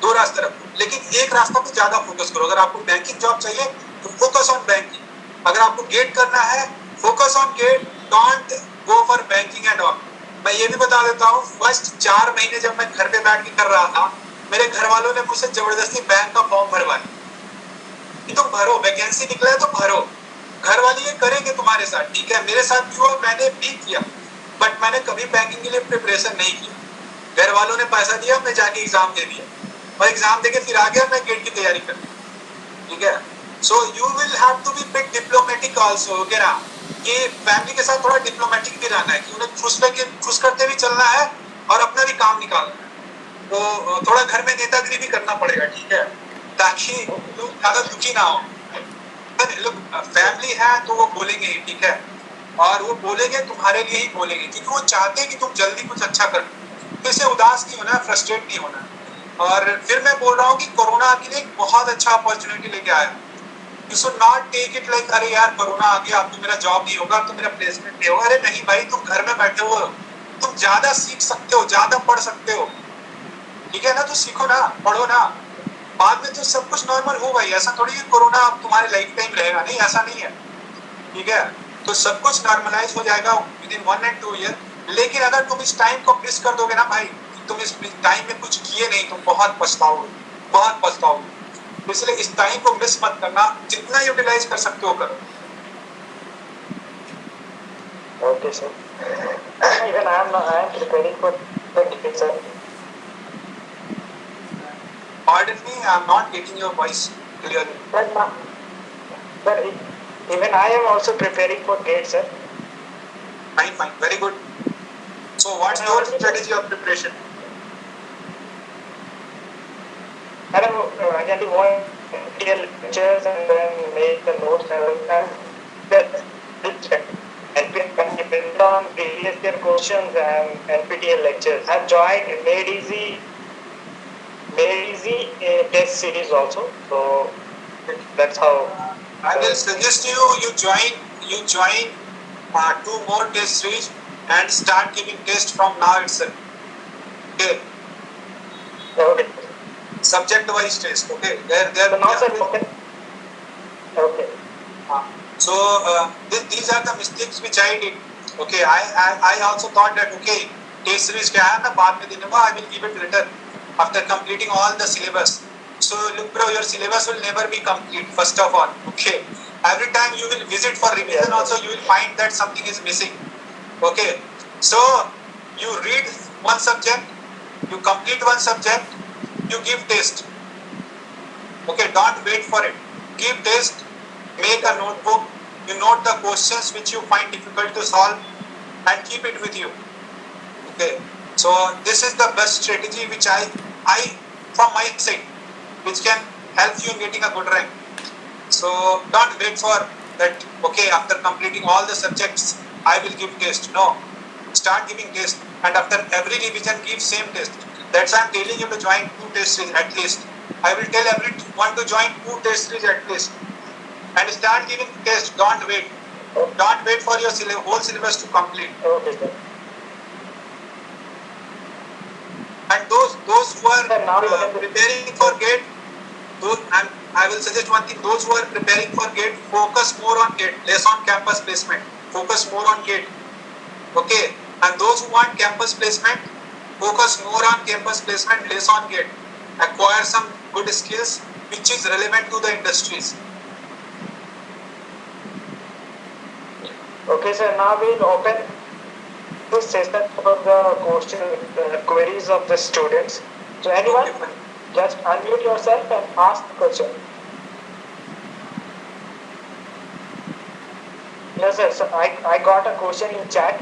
2 रास्ते रखो, लेकिन एक रास्ता पे ज्यादा फोकस करो। अगर आपको बैंकिंग जॉब चाहिए तो फोकस ऑन बैंकिंग, अगर आपको गेट करना है focus on GATE, don't go for banking and all. मैं ये भी बता देता हूँ, फर्स्ट 4 महीने जब मैं घर पे बैठ के कर रहा था, मेरे घर वालों ने मुझसे जबरदस्ती बैंक का फॉर्म भरवाया कि तुम भरो, वैकेंसी निकला है तो भरो। घर वाले ये करेंगे तुम्हारे साथ, ठीक है। मेरे साथ भी हुआ, मैंने भी किया, बट मैंने कभी बैंकिंग के लिए प्रिपरेशन नहीं किया। घर वालों ने पैसा दिया, मैं जाके एग्जाम दे दिया, और एग्जाम देके फिर आ गया मैं गेट की तैयारी कर, ठीक है। So you will have to be bit diplomatic also, okay ना, कि फैमिली के साथ थोड़ा डिप्लोमेटिक भी रहना है, कि उन्हें खुश करते भी चलना है और अपना भी काम निकालना है। तो थोड़ा घर में नेतागिरी भी करना पड़ेगा, ठीक है, ताकि लोग ज्यादा दुखी ना हो। लोग फैमिली है तो वो बोलेंगे ही, ठीक है, और वो बोलेंगे तुम्हारे लिए ही बोलेंगे, क्योंकि वो चाहते हैं कि तुम जल्दी कुछ अच्छा कर, तो इससे उदास नहीं होना, फ्रस्ट्रेट नहीं होना। और फिर मैं बोल रहा हूँ कि कोरोना आपके लिए एक बहुत अच्छा अपॉर्चुनिटी लेके आया. You should not take it like अरे यार कोरोना आ गया, अब तो मेरा जॉब नहीं होगा, अब तो मेरा प्लेसमेंट नहीं होगा. अरे नहीं भाई, तुम घर में बैठे हो, तुम ज्यादा सीख सकते हो, ज्यादा पढ़ सकते हो. ठीक है ना, तो सीखो ना, पढ़ो ना, बाद में तो सब कुछ नॉर्मल हो भाई. ऐसा थोड़ी है कोरोना अब तुम्हारे लाइफ टाइम रहेगा, नहीं, ऐसा नहीं है. ठीक है, तो सब कुछ नॉर्मलाइज हो जाएगा विद इन 1 and 2 ईयर. लेकिन अगर तुम इस टाइम को मिस कर दोगे ना भाई, तुम इस टाइम में कुछ किए नहीं, तुम बहुत पछताओगे, बहुत पछताओगे. इसलिए इस टाइम को मिस मत करना, जितना यूटिलाइज कर सकते हो करो. Okay, sir. Even I am preparing for the debate, sir. Pardon me, I am not getting your voice clearly. But even I am also preparing for GATE, sir. Fine, fine, very good. So what's your strategy of preparation? I really want to hear lectures and then make the notes and depend on previous year questions and NPTEL lectures. I've joined Made Easy test series also. So that's how. I will suggest you join 2 more test series and start giving tests from now itself. Okay. Okay. Subject wise test. Okay. So now, sir, okay. So these are the mistakes which I did. Okay. I also thought that okay, test series क्या है ना बाद में देने को, I will give it later after completing all the syllabus. So look bro, your syllabus will never be complete first of all. Okay. Every time you will visit for revision also, you will find that something is missing. Okay. So you read one subject, you complete one subject, you give test. Okay, don't wait for it. Give test, make a notebook, you note the questions which you find difficult to solve and keep it with you. Okay, so this is the best strategy which I from my side, which can help you in getting a good rank. So don't wait for that, okay, after completing all the subjects, I will give test. No, start giving test, and after every revision give same test. That's why I'm telling you to join 2 test series at least. I will tell everyone to join 2 test series at least. And start giving test, don't wait. Don't wait for your whole syllabus to complete. Okay, sir. And those who are preparing for GATE, I will suggest one thing, those who are preparing for GATE, focus more on GATE, less on campus placement. Focus more on GATE. Okay. And those who want campus placement, focus more on campus placement, less on GATE. Acquire some good skills which is relevant to the industries. Okay, sir. Now we'll open this session for the queries of the students. So anyone, Okay, just unmute yourself and ask the question. Yes, sir. So I got a question in chat.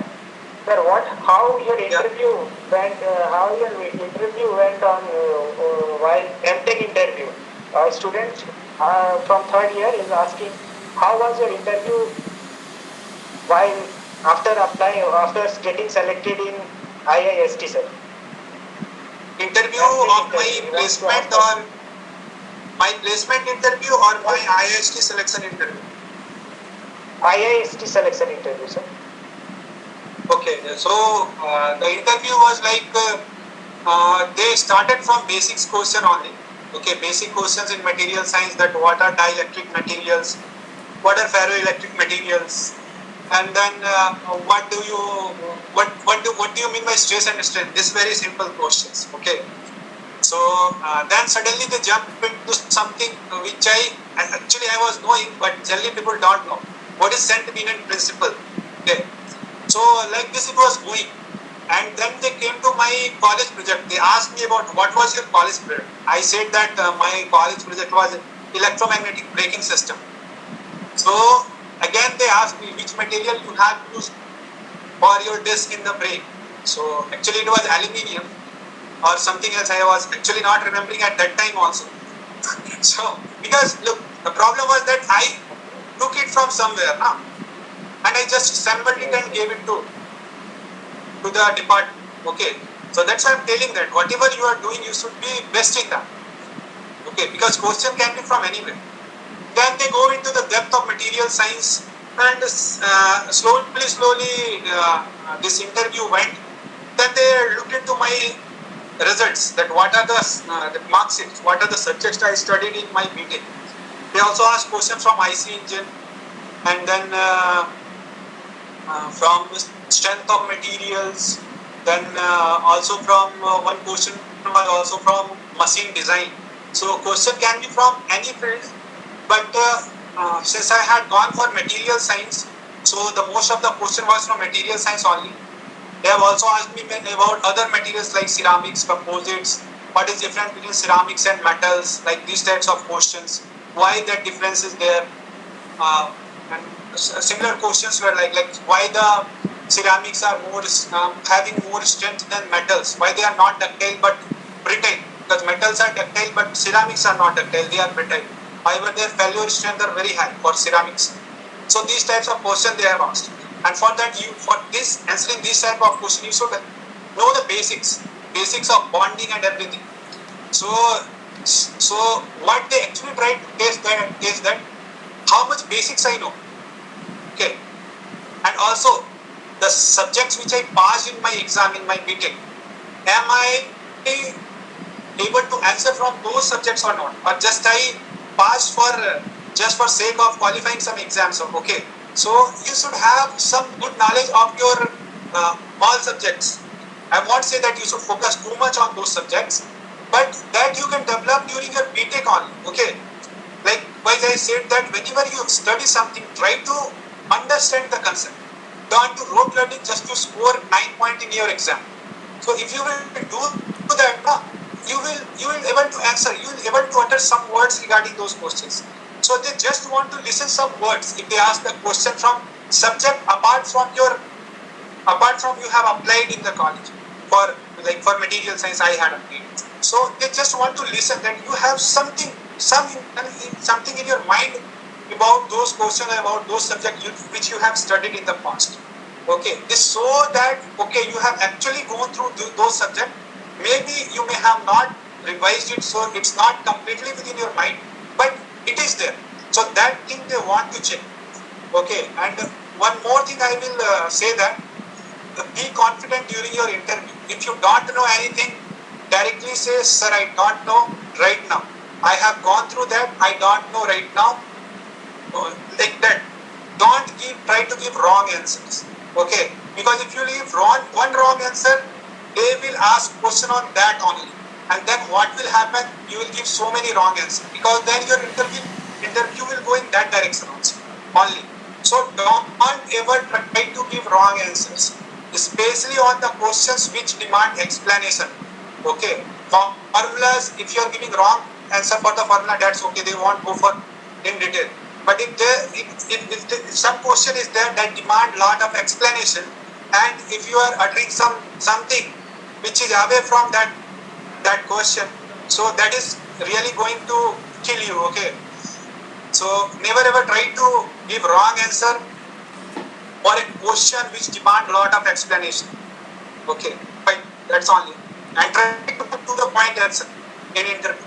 Sir, how your interview went? How your interview went on while Mtech interview? A student from 3rd year is asking, how was your interview while after applying, after getting selected in IIST, sir? Interview of my placement or my placement interview or my IIST selection interview? IIST selection interview, sir. Okay, so the interview was like they started from basics question only. Okay, basic questions in material science, that what are dielectric materials, what are ferroelectric materials, and then what do you mean by stress and strain? This very simple questions. Okay, so then suddenly they jump into something which I was knowing, but generally people don't know. What is Saint-Bernard principle? Okay, so like this it was going, and then they came to my college project. They asked me about what was your college project. I said that my college project was electromagnetic braking system. So again they asked me which material you have used for your disc in the brake. So actually it was aluminium or something else. I was actually not remembering at that time also. So because look, the problem was that I took it from somewhere now, and I just assembled it and gave it to the department. Okay, So that's why I'm telling that whatever you are doing, you should be best in that. Okay, because question can be from anywhere. Then they go into the depth of material science, and slowly this interview went. Then they looked into my results, that what are the mark sheets, what are the subjects I studied in my BTech. They also asked questions from IC engine, and then from strength of materials, then also from one question also from machine design. So question can be from any field, but since I had gone for material science, so the most of the question was from material science only. They have also asked me about other materials like ceramics, composites, what is difference between ceramics and metals, like these types of questions, why that difference is there. And similar questions were like why the ceramics are more having more strength than metals, why they are not ductile but brittle, because metals are ductile but ceramics are not ductile, they are brittle. However, their failure strength are very high for ceramics. So these types of questions they have asked. And for that, answering this type of question, you should know the basics of bonding and everything. So what they actually try to test that is that how much basics I know. Okay. And also the subjects which I passed in my exam in my BTech, am I able to answer from those subjects or not, or just I passed for just for sake of qualifying some exams? Okay. So you should have some good knowledge of your all subjects. I won't say that you should focus too much on those subjects, but that you can develop during your BTech only. Okay. Like I said that whenever you study something, try to understand the concept. Don't do rote learning just to score 9 points in your exam. So if you will do that, you will able to answer. You will able to utter some words regarding those questions. So they just want to listen some words. If they ask the question from subject apart from you have applied in the college for material science, I had applied. So they just want to listen that you have something in your mind about those questions, about those subjects which you have studied in the past. Okay, this so that you have actually gone through those subjects. Maybe you may have not revised it, so it's not completely within your mind, but it is there. So that thing they want to check. Okay, and one more thing I will say that be confident during your interview. If you don't know anything, directly say, sir, I don't know right now. I have gone through that, I don't know right now. Like that. Don't try to give wrong answers. Okay, because if you leave one wrong answer, they will ask question on that only. And then what will happen? You will give so many wrong answers, because then your interview will go in that direction also only. So don't ever try to give wrong answers, especially on the questions which demand explanation. Okay, formulas, if you are giving wrong answer for the formula, that's okay, they won't go for in detail. But if some question is there that demand lot of explanation, and if you are uttering something which is away from that question, so that is really going to kill you. Okay, so never ever try to give wrong answer for a question which demand lot of explanation. Okay, fine, that's only. And try to put to the point answer in interview.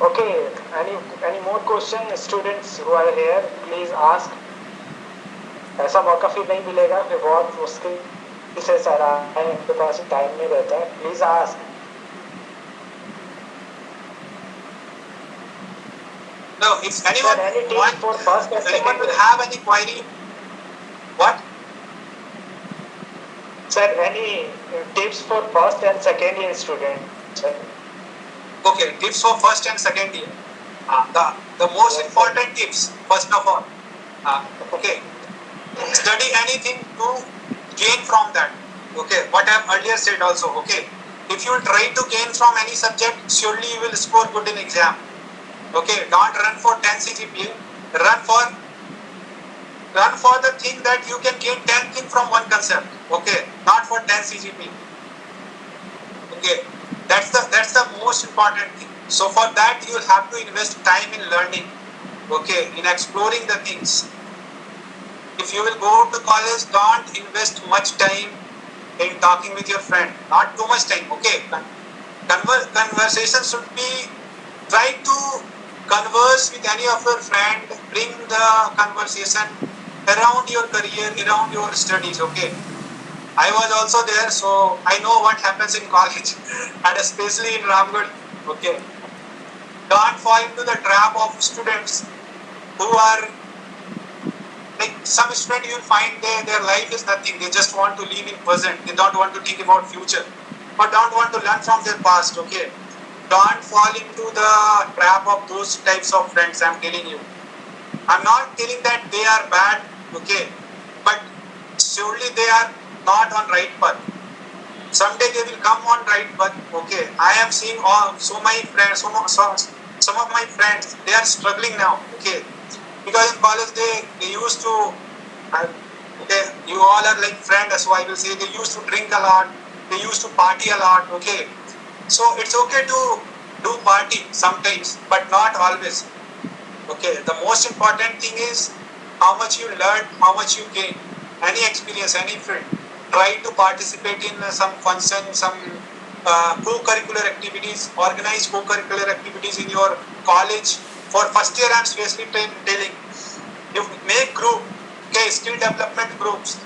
Okay, any more questions, students who are here, please ask. ऐसा मौका फिर नहीं मिलेगा, फिर बहुत मुश्किल से sir आए, उनके पास टाइम नहीं रहता है. Please ask. No, if anyone will have any query, what? Sir, any tips for first and second year student? Sir? Okay, tips for first and second year. The most important tips, first of all, okay, study anything to gain from that. Okay, what I have earlier said also. Okay, if you try to gain from any subject, surely you will score good in exam. Okay, don't run for 10 CGPA. Run for the thing that you can gain 10 things from one concept. Okay, not for 10 CGPA. Okay, that's the most important thing. So for that you will have to invest time in learning. Okay, in exploring the things. If you will go to college, don't invest much time in talking with your friend. Not too much time, okay? Conversation should be, try to converse with any of your friend, bring the conversation around your career, around your studies, okay? I was also there, so I know what happens in college and especially in Ramgarh, okay? Don't fall into the trap of students who are like, some student you will find their life is nothing. They just want to live in present. They don't want to think about future, but don't want to learn from their past, okay? Don't fall into the trap of those types of friends, I'm telling you. I'm not telling that they are bad, okay? But surely they are not on right path. Someday they will come on right path, okay? I am seeing some of my friends, they are struggling now, okay? Because in college they used to, okay, you all are like friends, so I will say they used to drink a lot, they used to party a lot, okay? So it's okay to do party sometimes, but not always. Okay, the most important thing is how much you learn, how much you gain, any experience, any field. Try to participate in some function, some co-curricular activities, organize co-curricular activities in your college. For first year, I'm especially telling you make group, okay, skill development groups.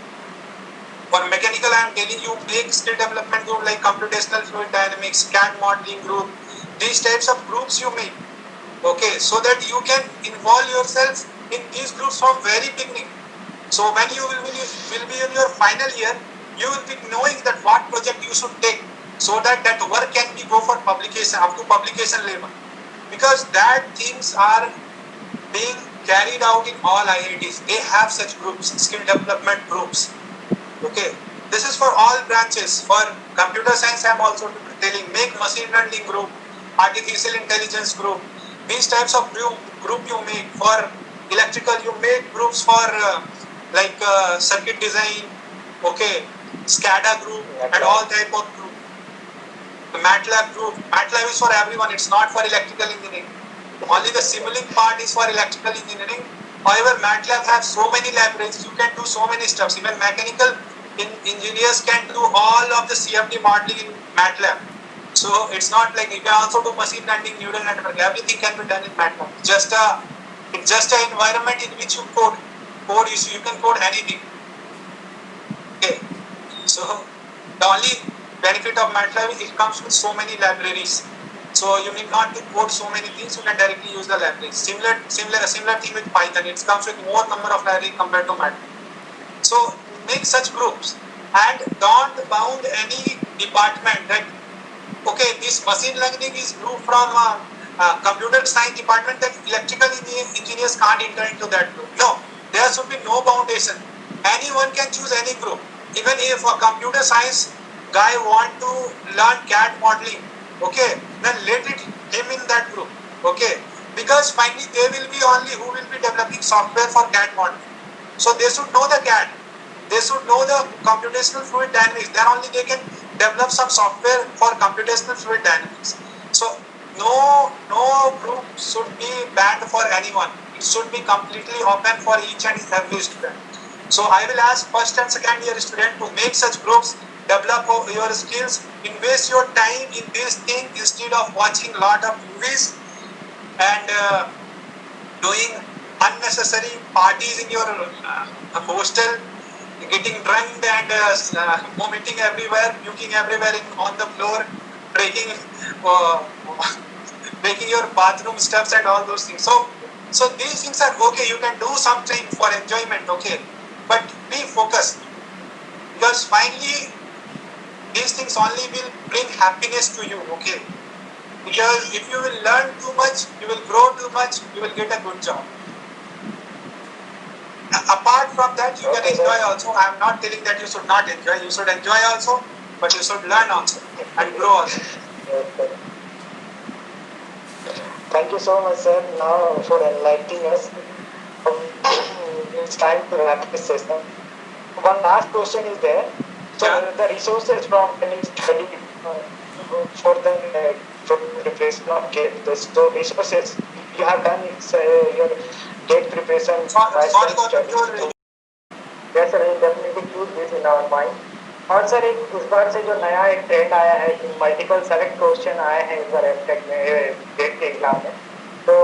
For mechanical, I am telling you make skill development group like computational fluid dynamics, CAD modeling group. These types of groups you make, okay, so that you can involve yourself in these groups from very beginning. So when you will be in your final year, you will be knowing that what project you should take, so that work can be go for publication up to publication level, because that things are being carried out in all IITs. They have such groups, skill development groups. Okay, this is for all branches. For computer science, I am also telling make machine learning group, artificial intelligence group. These types of group you make. For electrical, you make groups for circuit design, okay, SCADA group, and all type of group. The MATLAB group. MATLAB is for everyone. It's not for electrical engineering. Only the simulating part is for electrical engineering. However, MATLAB has so many libraries. You can do so many stuff. Even mechanical engineers can do all of the CFD modeling in MATLAB. So it's not like you can also do machine learning, neural network. Everything can be done in MATLAB. It's just an environment in which you code. You can code anything. Okay. So the only benefit of MATLAB is it comes with so many libraries. So you need not to code so many things. You can directly use the libraries. Similar thing with Python. It comes with more number of libraries compared to MATLAB. So make such groups and don't bound any department that okay, this machine learning is group from computer science department, that electrical engineers can't enter into that group. No, there should be no foundation. Anyone can choose any group. Even if a computer science guy want to learn CAD modeling, okay, then let him in that group, okay, because finally they will be only who will be developing software for CAD modeling. So they should know the CAD, they should know the computational fluid dynamics, then only they can develop some software for computational fluid dynamics. So no group should be banned for anyone. It should be completely open for each and every student. So I will ask first and second year student to make such groups, develop your skills, invest your time in this thing instead of watching lot of movies and doing unnecessary parties in your hostel, getting drunk and vomiting everywhere, puking everywhere on the floor, breaking your bathroom steps and all those things. So these things are okay. You can do something for enjoyment, okay, but be focused, because finally these things only will bring happiness to you, okay? Because if you will learn too much, you will grow too much, you will get a good job. Apart from that, you can enjoy also. I am not telling that you should not enjoy. You should enjoy also, but you should learn also and grow also. Thank you so much, sir, now for enlightening us. It's time to wrap this session. One last question is there. So the resources from any study for the preparation of GATE. So resources you have done your GATE preparation. Yes, sir, I will definitely use this in our mind. और sir एक इस बार से जो नया एक trend आया है कि मल्टीपल सेलेक्ट क्वेश्चन आए हैं इस बार एमटेक में गेट के एग्जाम में, तो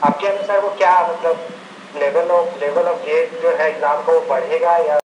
आपके अनुसार वो क्या मतलब लेवल ऑफ गेट जो है एग्जाम का वो बढ़ेगा या